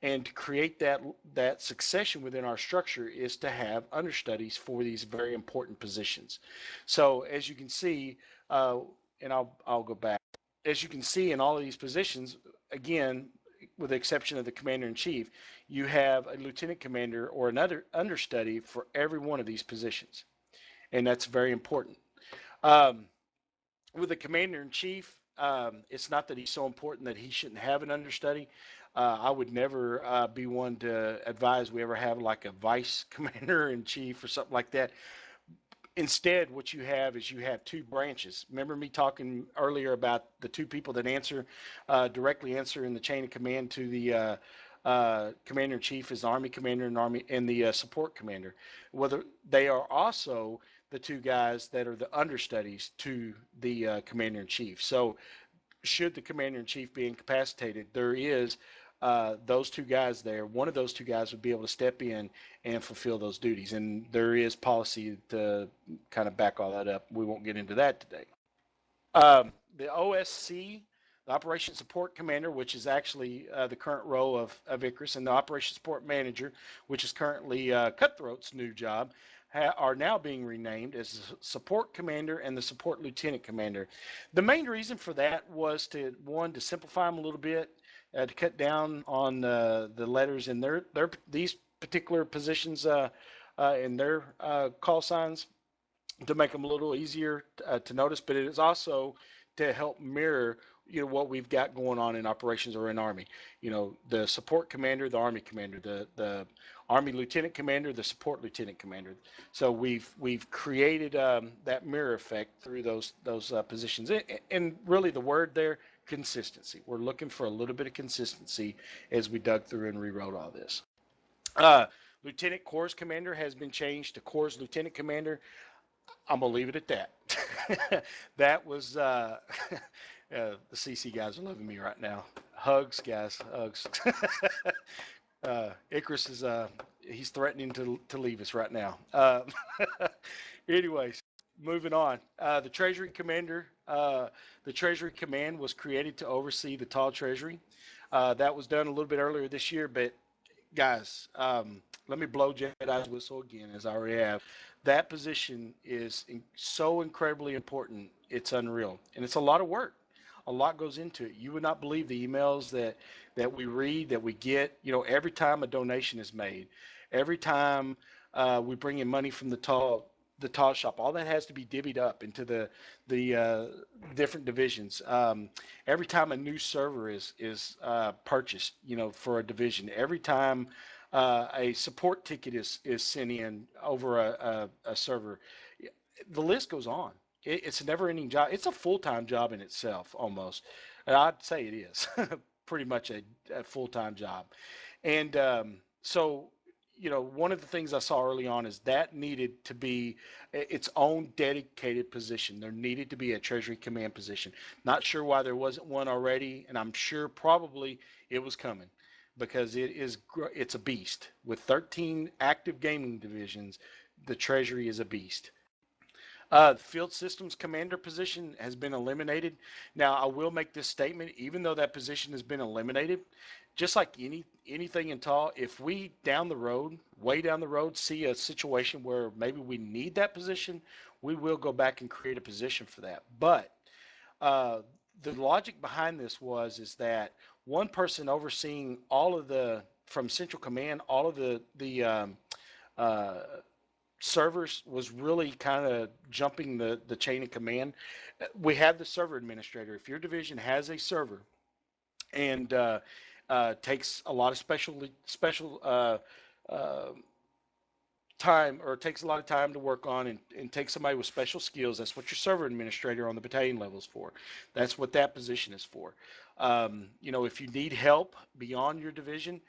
and to create that succession within our structure is to have understudies for these very important positions. So as you can see, and I'll go back. As you can see in all of these positions, again, with the exception of the commander-in-chief, you have a lieutenant commander or another understudy for every one of these positions, and that's very important. With the commander-in-chief, it's not that he's so important that he shouldn't have an understudy. I would never be one to advise we ever have like a vice commander-in-chief or something like that. Instead, what you have is you have two branches. Remember me talking earlier about the two people that directly answer in the chain of command to the commander-in-chief is the Army commander and the support commander. Whether they are also the two guys that are the understudies to the commander-in-chief. So should the commander-in-chief be incapacitated, there is those two guys there. One of those two guys would be able to step in and fulfill those duties. And there is policy to kind of back all that up. We won't get into that today. The OSC, the Operation Support Commander, which is actually the current role of Icarus, and the Operation Support Manager, which is currently Cutthroat's new job, are now being renamed as the Support Commander and the Support Lieutenant Commander. The main reason for that was to simplify them a little bit, to cut down on the letters in these particular positions in their call signs, to make them a little easier to notice. But it is also to help mirror what we've got going on in operations or in Army. The support commander, the Army commander, the Army lieutenant commander, the support lieutenant commander. So we've created that mirror effect through those positions. And really, the word there, consistency. We're looking for a little bit of consistency as we dug through and rewrote all this. Lieutenant Corps Commander has been changed to Corps Lieutenant Commander. I'm gonna leave it at that. That was the CC guys are loving me right now. Hugs, guys, hugs. Icarus is he's threatening to leave us right now. Anyways, moving on. The Treasury Commander, the Treasury Command was created to oversee the TAW Treasury. That was done a little bit earlier this year, but guys, let me blow Jedi's whistle again, as I already have. That position is so incredibly important. It's unreal, and it's a lot of work. A lot goes into it. You would not believe the emails that we read, that we get. Every time a donation is made, every time we bring in money from the TAW shop, all that has to be divvied up into the different divisions. Every time a new server is purchased, for a division, every time a support ticket is sent in over a server, the list goes on. It's a never-ending job. It's a full-time job in itself, almost. And I'd say it is pretty much a full-time job. And so, one of the things I saw early on is that needed to be its own dedicated position. There needed to be a Treasury Command position. Not sure why there wasn't one already, and I'm sure probably it was coming, because it's a beast. With 13 active gaming divisions, the Treasury is a beast. Field Systems Commander position has been eliminated. Now, I will make this statement: even though that position has been eliminated, just like anything in TAW, if we way down the road, see a situation where maybe we need that position, we will go back and create a position for that. But the logic behind this is that one person overseeing from Central Command, all of the servers was really kind of jumping the chain of command. We have the server administrator. If your division has a server and takes a lot of special time, or takes a lot of time to work on, and take somebody with special skills, that's what your server administrator on the battalion level is for. That's what that position is for. If you need help beyond your division,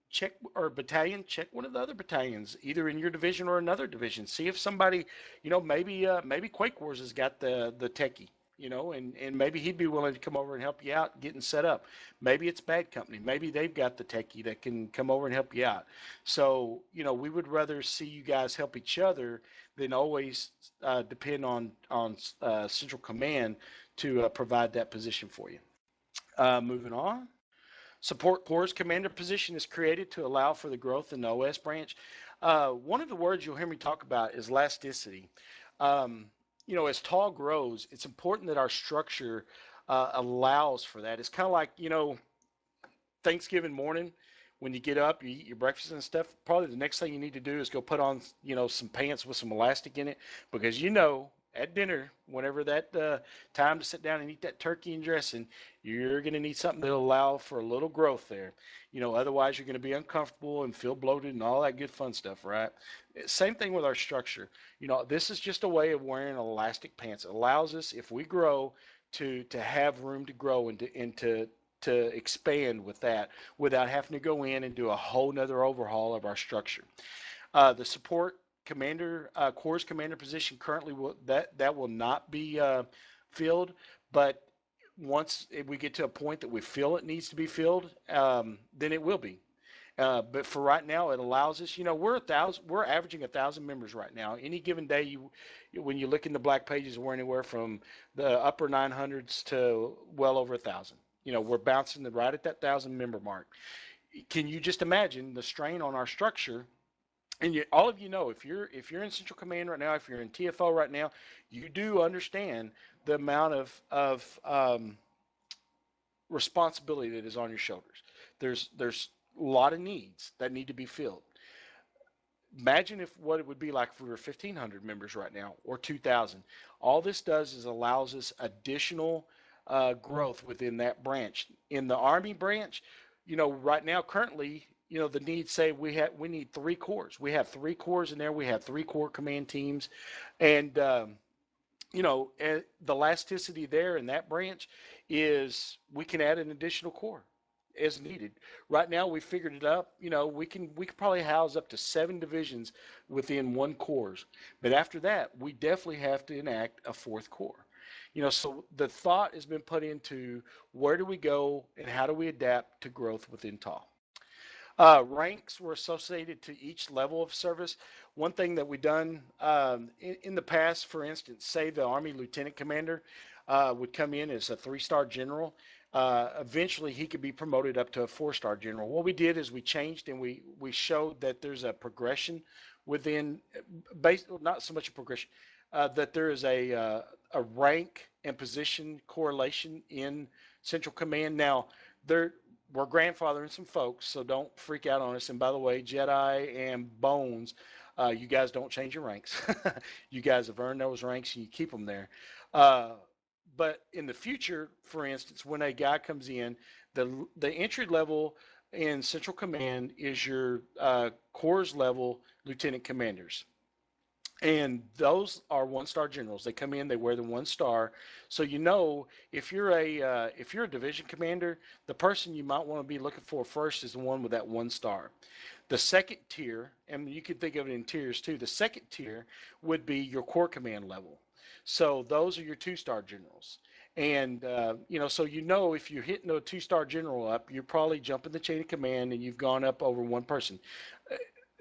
check one of the other battalions, either in your division or another division. See if somebody, maybe Quake Wars has got the techie, and maybe he'd be willing to come over and help you out getting set up. Maybe it's Bad Company. Maybe they've got the techie that can come over and help you out. So, we would rather see you guys help each other than always depend on Central Command to provide that position for you. Moving on. Support Corps Commander position is created to allow for the growth in the OS branch. One of the words you'll hear me talk about is elasticity. As TAW grows, it's important that our structure allows for that. It's kind of like, Thanksgiving morning, when you get up, you eat your breakfast and stuff, probably the next thing you need to do is go put on, some pants with some elastic in it, because at dinner, whenever that time to sit down and eat that turkey and dressing, you're going to need something that'll allow for a little growth there. Otherwise you're going to be uncomfortable and feel bloated and all that good fun stuff, right? Same thing with our structure. This is just a way of wearing elastic pants. It allows us, if we grow, to have room to grow and to expand with that without having to go in and do a whole nother overhaul of our structure. The support Corps Commander position currently that will not be filled, but once we get to a point that we feel it needs to be filled, then it will be. But for right now, it allows us. We're averaging 1,000 members right now. Any given day, when you look in the black pages, we're anywhere from the upper 900s to well over 1,000. We're bouncing right at that 1,000 member mark. Can you just imagine the strain on our structure? And all of you know, if you're in Central Command right now, if you're in TFO right now, you do understand the amount of responsibility that is on your shoulders. There's a lot of needs that need to be filled. Imagine what it would be like if we were 1,500 members right now, or 2,000. All this does is allows us additional growth within that branch. In the Army branch, right now, currently, the needs say we need 3 corps. We have 3 corps in there. We have 3 corps command teams, and the elasticity there in that branch is we can add an additional corps as needed. Right now, we figured it up. We could probably house up to 7 divisions within 1 corps, but after that, we definitely have to enact a 4th corps. So the thought has been put into where do we go and how do we adapt to growth within TAW. Ranks were associated to each level of service. One thing that we've done in the past, for instance, say the Army Lieutenant Commander would come in as a 3-star general. Eventually, he could be promoted up to a 4-star general. What we did is we changed and we showed that there's a progression within, not so much a progression, that there is a rank and position correlation in Central Command. Now, we're grandfathering some folks, so don't freak out on us. And by the way, Jedi and Bones, you guys don't change your ranks. You guys have earned those ranks and you keep them there. But in the future, for instance, when a guy comes in, the entry level in Central Command is your corps level lieutenant commanders. And those are 1-star generals. They come in, they wear the 1 star. So if you're a division commander, the person you might want to be looking for first is the one with that 1 star. The second tier, and you can think of it in tiers too. The second tier would be your corps command level. So those are your 2-star generals. And so if you're hitting a 2-star general up, you're probably jumping the chain of command and you've gone up over 1 person.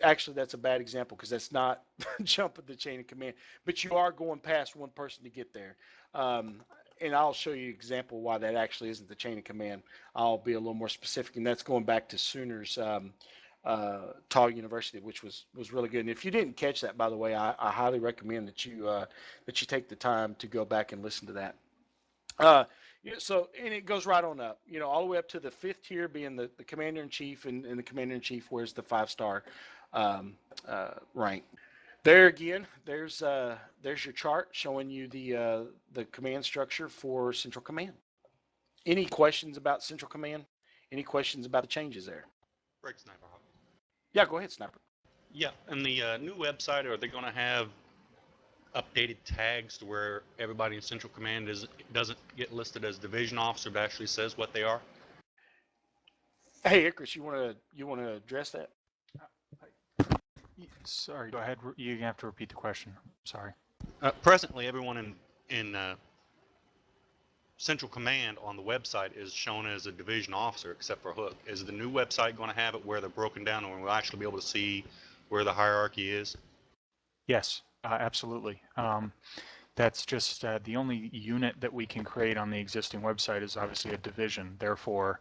Actually, that's a bad example because that's not jumping the chain of command, but you are going past 1 person to get there. And I'll show you an example why that actually isn't the chain of command. I'll be a little more specific, and that's going back to Sooners TAW University, which was really good. And if you didn't catch that, by the way, I highly recommend that you take the time to go back and listen to that. And it goes right on up, all the way up to the 5th tier being the commander-in-chief, and the commander-in-chief wears the 5-star rank. There again, there's your chart showing you the command structure for Central Command. Any questions about Central Command? Any questions about the changes there? Greg Sniper. Yeah, go ahead, Sniper. Yeah, and the new website, are they going to have updated tags to where everybody in Central Command doesn't get listed as division officer, but actually says what they are? Hey, Icarus, you want to address that? Sorry, go ahead. You have to repeat the question. Sorry. Presently, everyone in Central Command on the website is shown as a division officer, except for Hook. Is the new website going to have it where they're broken down and we'll actually be able to see where the hierarchy is? Yes, absolutely. That's just the only unit that we can create on the existing website is obviously a division. Therefore,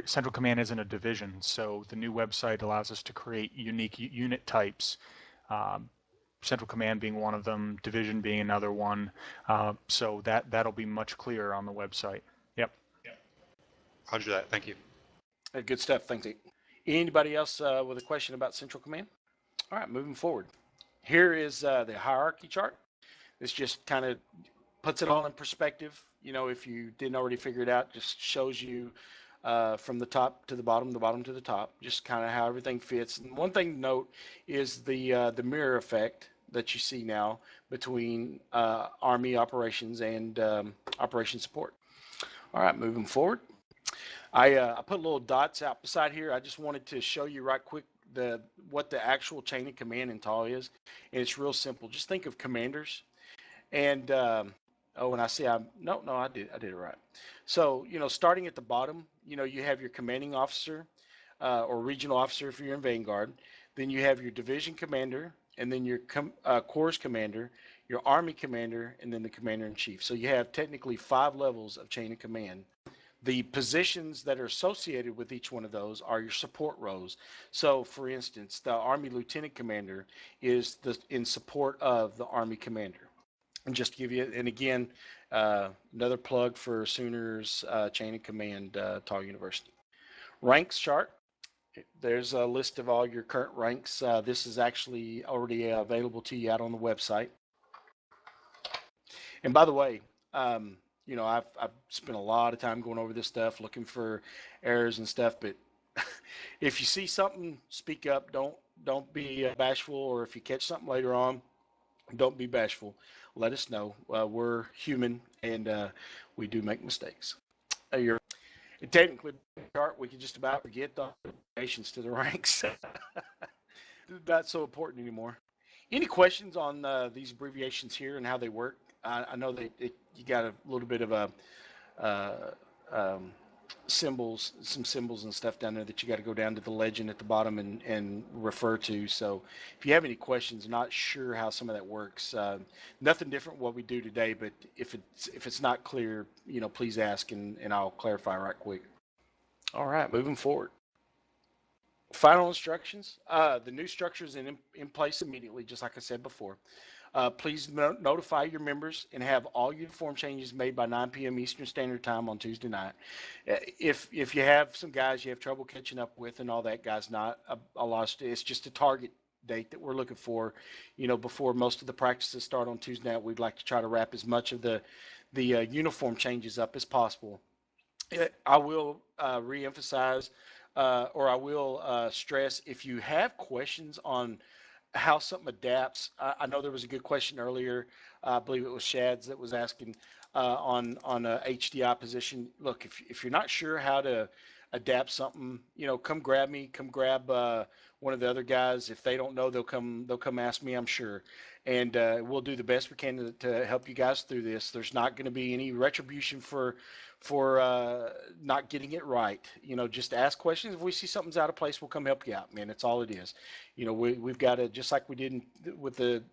Central Command isn't a division, so the new website allows us to create unique unit types. Central Command being one of them, division being another one. So that'll be much clearer on the website. Yep. Roger that. Thank you. Good stuff. Thanks. Anybody else with a question about Central Command? All right, moving forward. Here is the hierarchy chart. This just kind of puts it all in perspective. If you didn't already figure it out, just shows you from the top to the bottom to the top, just kind of how everything fits. And one thing to note is the mirror effect that you see now between Army operations and operation support. All right, moving forward. I put little dots out beside here. I just wanted to show you right quick what the actual chain of command in TAW is, and it's real simple. Just think of commanders, and and I see I did it right. So starting at the bottom, you have your commanding officer or regional officer if you're in Vanguard. Then you have your division commander, and then your corps commander, your army commander, and then the commander-in-chief. So you have technically 5 levels of chain of command. The positions that are associated with each one of those are your support roles. So, for instance, the Army Lieutenant Commander is in support of the Army Commander. And just to give you, and again, another plug for Sooners Chain of Command, TAW University. Ranks chart. There's a list of all your current ranks. This is actually already available to you out on the website. And by the way, You know, I've spent a lot of time going over this stuff, looking for errors and stuff. But if you see something, speak up. Don't be bashful. Or if you catch something later on, don't be bashful. Let us know. We're human and we do make mistakes. You're technically chart. We can just about forget the donations to the ranks. Not so important anymore. Any questions on these abbreviations here and how they work? I know that you got a little bit of a uh, um, symbols, some symbols and stuff down there that you got to go down to the legend at the bottom and refer to. So if you have any questions, not sure how some of that works, nothing different what we do today. But if it's not clear, you know, please ask and I'll clarify right quick. All right, moving forward. Final instructions. The new structure is in place immediately, just like I said before. Please notify your members and have all uniform changes made by 9 p.m. Eastern Standard Time on Tuesday night. If you have some guys you have trouble catching up with and all that, guys, not a lot. It's just a target date that we're looking for. You know, before most of the practices start on Tuesday night, we'd like to try to wrap as much of the uniform changes up as possible. I will reemphasize, or I will stress, if you have questions on how something adapts. I know there was a good question earlier. I believe it was Shad's that was asking on a HDI position. Look, if you're not sure how to adapt something, you know, come grab me. Come grab one of the other guys. If they don't know, they'll come ask me. I'm sure, and we'll do the best we can to help you guys through this. There's not going to be any retribution for not getting it right. You know, just ask questions. If we see something's out of place, we'll come help you out, man. That's all it is. You know, we've got to, just like we did with the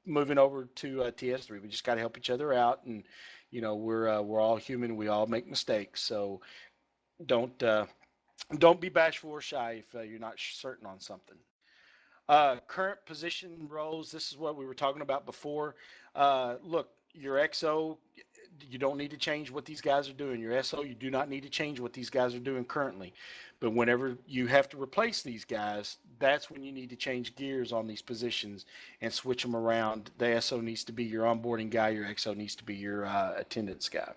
moving over to TS3, we just got to help each other out. And, you know, we're all human. We all make mistakes. So don't, don't be bashful or shy if you're not certain on something. Current position roles. This is what we were talking about before. Look, your XO, you don't need to change what these guys are doing. Your SO, you do not need to change what these guys are doing currently. But whenever you have to replace these guys, that's when you need to change gears on these positions and switch them around. The SO needs to be your onboarding guy. Your XO needs to be your attendance guy.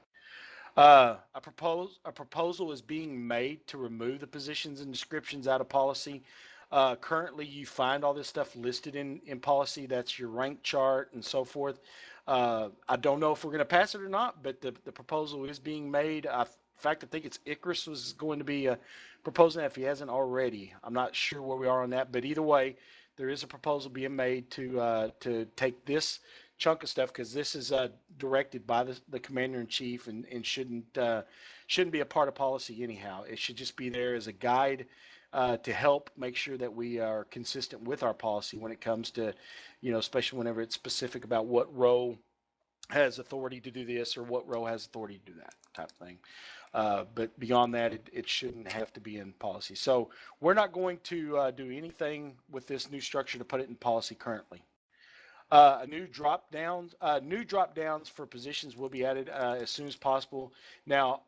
A proposal is being made to remove the positions and descriptions out of policy. Currently, you find all this stuff listed in policy. That's your rank chart and so forth. I don't know if we're going to pass it or not, but the proposal is being made. In fact, I think it's Icarus was going to be proposing that if he hasn't already. I'm not sure where we are on that, but either way, there is a proposal being made to take this chunk of stuff, because this is directed by the commander in chief and shouldn't be a part of policy anyhow. It should just be there as a guide to help make sure that we are consistent with our policy when it comes to, you know, especially whenever it's specific about what row has authority to do this or what row has authority to do that type of thing. But beyond that, it shouldn't have to be in policy. So we're not going to do anything with this new structure to put it in policy currently. New drop downs for positions will be added as soon as possible. Now,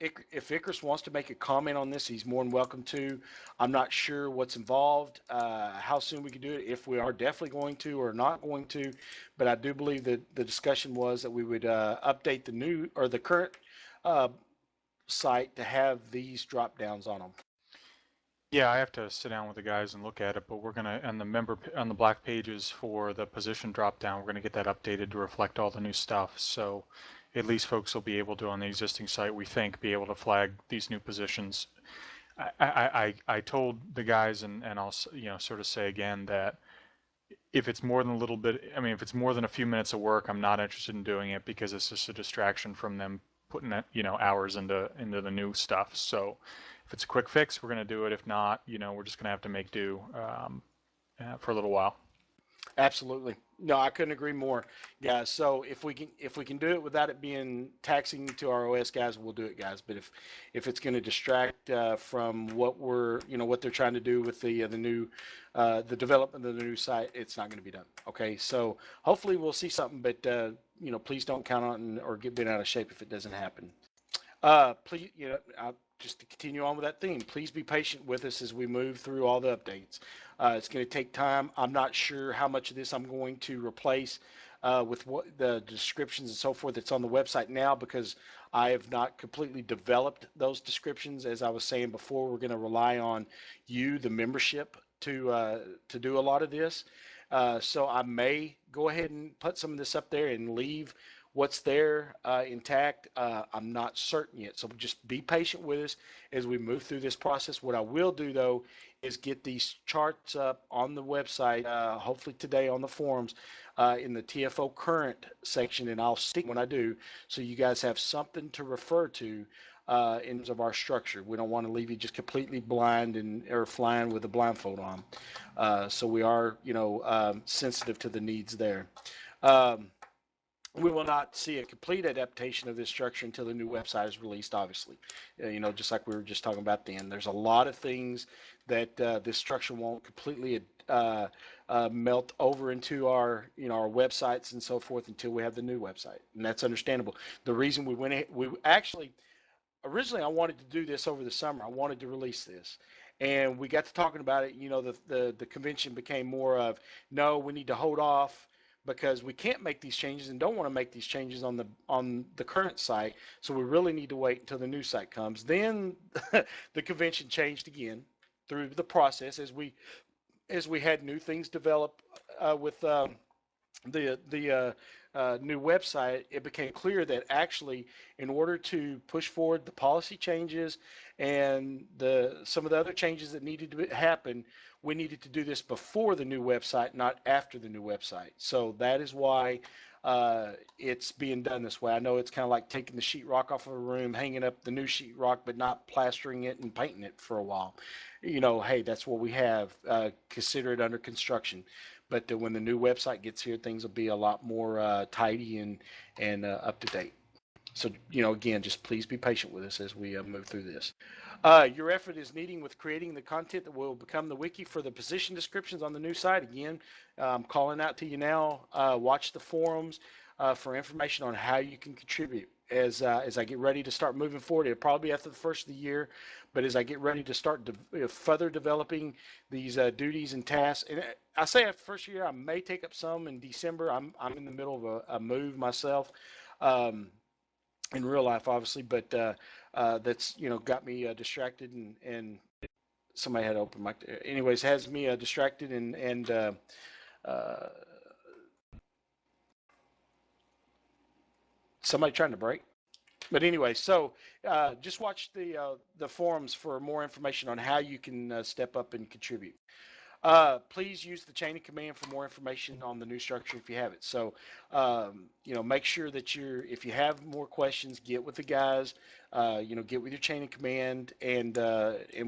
if Icarus wants to make a comment on this, he's more than welcome to. I'm not sure what's involved, how soon we can do it, if we are definitely going to or not going to. But I do believe that the discussion was that we would update the new or the current site to have these drop downs on them. Yeah, I have to sit down with the guys and look at it, but we're gonna, on the black pages for the position drop down, we're gonna get that updated to reflect all the new stuff. So at least folks will be able to, on the existing site, we think, be able to flag these new positions. I told the guys, and I'll, you know, sort of say again that if it's more than a little bit, I mean, if it's more than a few minutes of work, I'm not interested in doing it, because it's just a distraction from them putting, you know, hours into the new stuff. So if it's a quick fix, we're going to do it. If not, you know, we're just going to have to make do for a little while. Absolutely. No, I couldn't agree more, guys. So if we can do it without it being taxing to our OS guys, we'll do it, guys. But if it's going to distract from what what they're trying to do with the new the development of the new site, it's not going to be done. Okay. So hopefully we'll see something, but you know, please don't count on it or get bent out of shape if it doesn't happen. Please, you know, just to continue on with that theme, please be patient with us as we move through all the updates. It's going to take time. I'm not sure how much of this I'm going to replace with what the descriptions and so forth that's on the website now, because I have not completely developed those descriptions. As I was saying before, we're going to rely on you, the membership, to do a lot of this. So I may go ahead and put some of this up there and leave what's there intact. I'm not certain yet, so just be patient with us as we move through this process. What I will do, though, is get these charts up on the website, hopefully today on the forums, in the TFO current section, and I'll stick when I do, so you guys have something to refer to in terms of our structure. We don't want to leave you just completely blind or flying with a blindfold on. So we are, sensitive to the needs there. We will not see a complete adaptation of this structure until the new website is released, obviously. Just like we were just talking about then. There's a lot of things that this structure won't completely melt over into our websites and so forth until we have the new website. And that's understandable. The reason we actually, originally I wanted to do this over the summer. I wanted to release this. And we got to talking about it. The convention became more of, no, we need to hold off because we can't make these changes and don't want to make these changes on the current site. So we really need to wait until the new site comes. Then the convention changed again through the process as we had new things develop with the new website. It became clear that actually, in order to push forward the policy changes and some of the other changes that needed to happen, we needed to do this before the new website, not after the new website. So that is why it's being done this way. I know it's kind of like taking the sheetrock off of a room, hanging up the new sheetrock, but not plastering it and painting it for a while. Hey, that's what we have. Consider it under construction. But when the new website gets here, things will be a lot more tidy and up to date. So, again, just please be patient with us as we move through this. Your effort is needing with creating the content that will become the wiki for the position descriptions on the new site. Again, I'm calling out to you now. Watch the forums for information on how you can contribute. As I get ready to start moving forward, it'll probably be after the first of the year, but as I get ready to start further developing these duties and tasks, and I say after the first year, I may take up some in December. I'm in the middle of a move myself. In real life, obviously, but that's got me distracted, and somebody had open mic. Anyways, has me distracted and somebody trying to break. But anyway, so just watch the forums for more information on how you can step up and contribute. Please use the chain of command for more information on the new structure if you have it. So, make sure that if you have more questions, get with the guys, get with your chain of command, and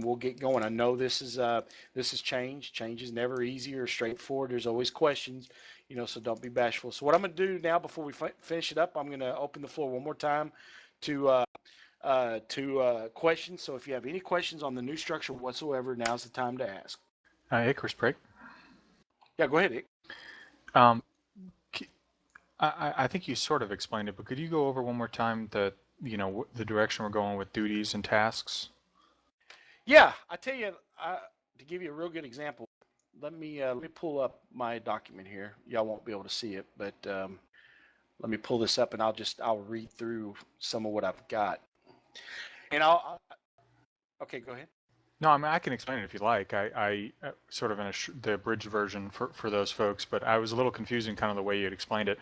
we'll get going. I know this is change. Change is never easy or straightforward. There's always questions, so don't be bashful. So what I'm going to do now before we finish it up, I'm going to open the floor one more time to questions. So if you have any questions on the new structure whatsoever, now's the time to ask. Chris Break. Yeah, go ahead, Ick. I think you sort of explained it, but could you go over one more time the direction we're going with duties and tasks? Yeah, I tell you, to give you a real good example, let me pull up my document here. Y'all won't be able to see it, but let me pull this up and I'll read through some of what I've got. And okay, go ahead. No, I mean, I can explain it if you like. I sort of in the abridged version for those folks, but I was a little confused in kind of the way you had explained it.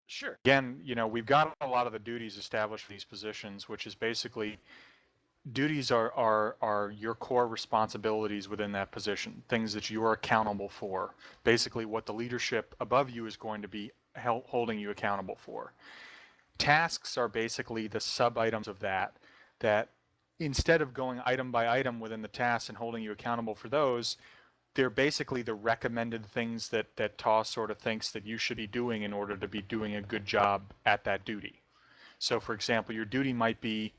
Sure. Again, we've got a lot of the duties established for these positions, which is basically duties are your core responsibilities within that position, things that you are accountable for, basically what the leadership above you is going to be holding you accountable for. Tasks are basically the sub-items of that instead of going item by item within the tasks and holding you accountable for those, they're basically the recommended things that TAW sort of thinks that you should be doing in order to be doing a good job at that duty. So for example, your duty might be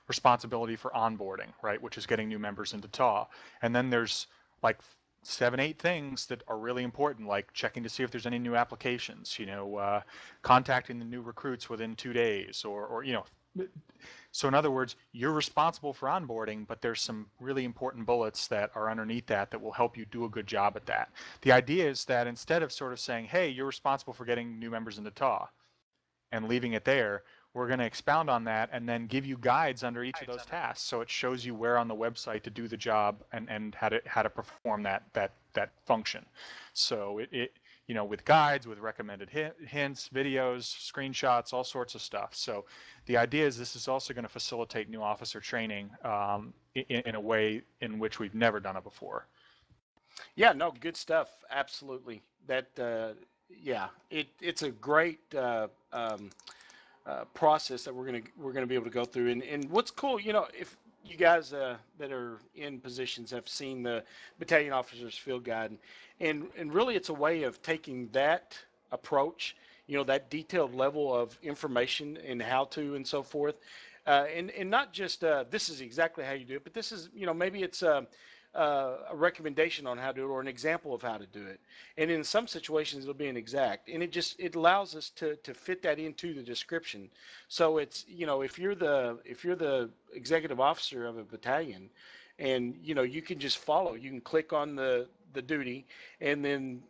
responsibility for onboarding, right, which is getting new members into TAW. And then there's like 7-8 things that are really important, like checking to see if there's any new applications, contacting the new recruits within 2 days, or So in other words, you're responsible for onboarding, but there's some really important bullets that are underneath that will help you do a good job at that. The idea is that instead of sort of saying, hey, you're responsible for getting new members into TAW and leaving it there, we're going to expound on that and then give you guides under each of those tasks. So it shows you where on the website to do the job and how to perform that function. So it you know, with guides, with recommended hints, videos, screenshots, all sorts of stuff. So the idea is this is also going to facilitate new officer training in a way in which we've never done it before. Yeah, no, good stuff. Absolutely. That, yeah, it's a great process that we're gonna be able to go through. And what's cool, you know, if you guys that are in positions have seen the battalion officers field guide, and really it's a way of taking that approach, you know, that detailed level of information and how to and so forth, and not just this is exactly how you do it, but this is, you know, maybe it's a recommendation on how to do it or an example of how to do it. And in some situations it'll be an exact, and it allows us to fit that into the description. So it's, you know, if you're the executive officer of a battalion, and you know, you can just follow, you can click on the duty, and then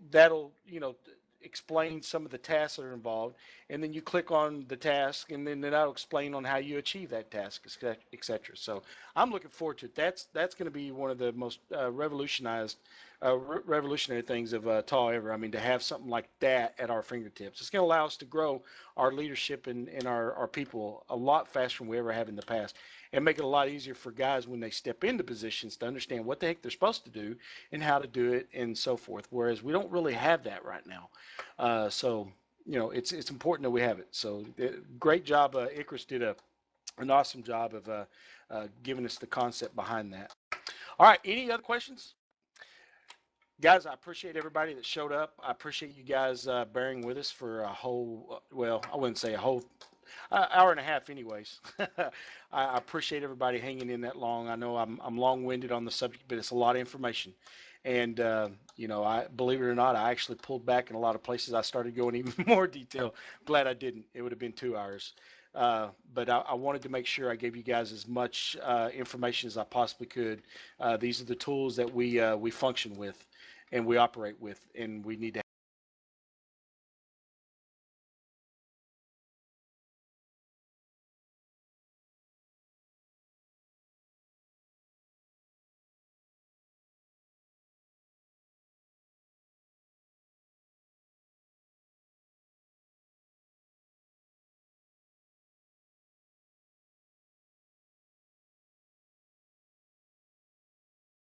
that'll, you know, explain some of the tasks that are involved, and then you click on the task, and then that'll explain on how you achieve that task, etc. So I'm looking forward to it. That's going to be one of the most revolutionary things of TAW ever. I mean, to have something like that at our fingertips, it's going to allow us to grow our leadership and our people a lot faster than we ever have in the past, and make it a lot easier for guys when they step into positions to understand what the heck they're supposed to do and how to do it and so forth. Whereas we don't really have that right now. So, you know, it's important that we have it. So great job. Icarus did an awesome job of giving us the concept behind that. All right. Any other questions? Guys, I appreciate everybody that showed up. I appreciate you guys bearing with us for a whole, well, I wouldn't say a whole hour and a half anyways. I appreciate everybody hanging in that long. I know I'm long-winded on the subject, but it's a lot of information. And, you know, I believe it or not, I actually pulled back in a lot of places. I started going even more detail. Glad I didn't. It would have been 2 hours. But I wanted to make sure I gave you guys as much information as I possibly could. These are the tools that we function with and we operate with, and we need to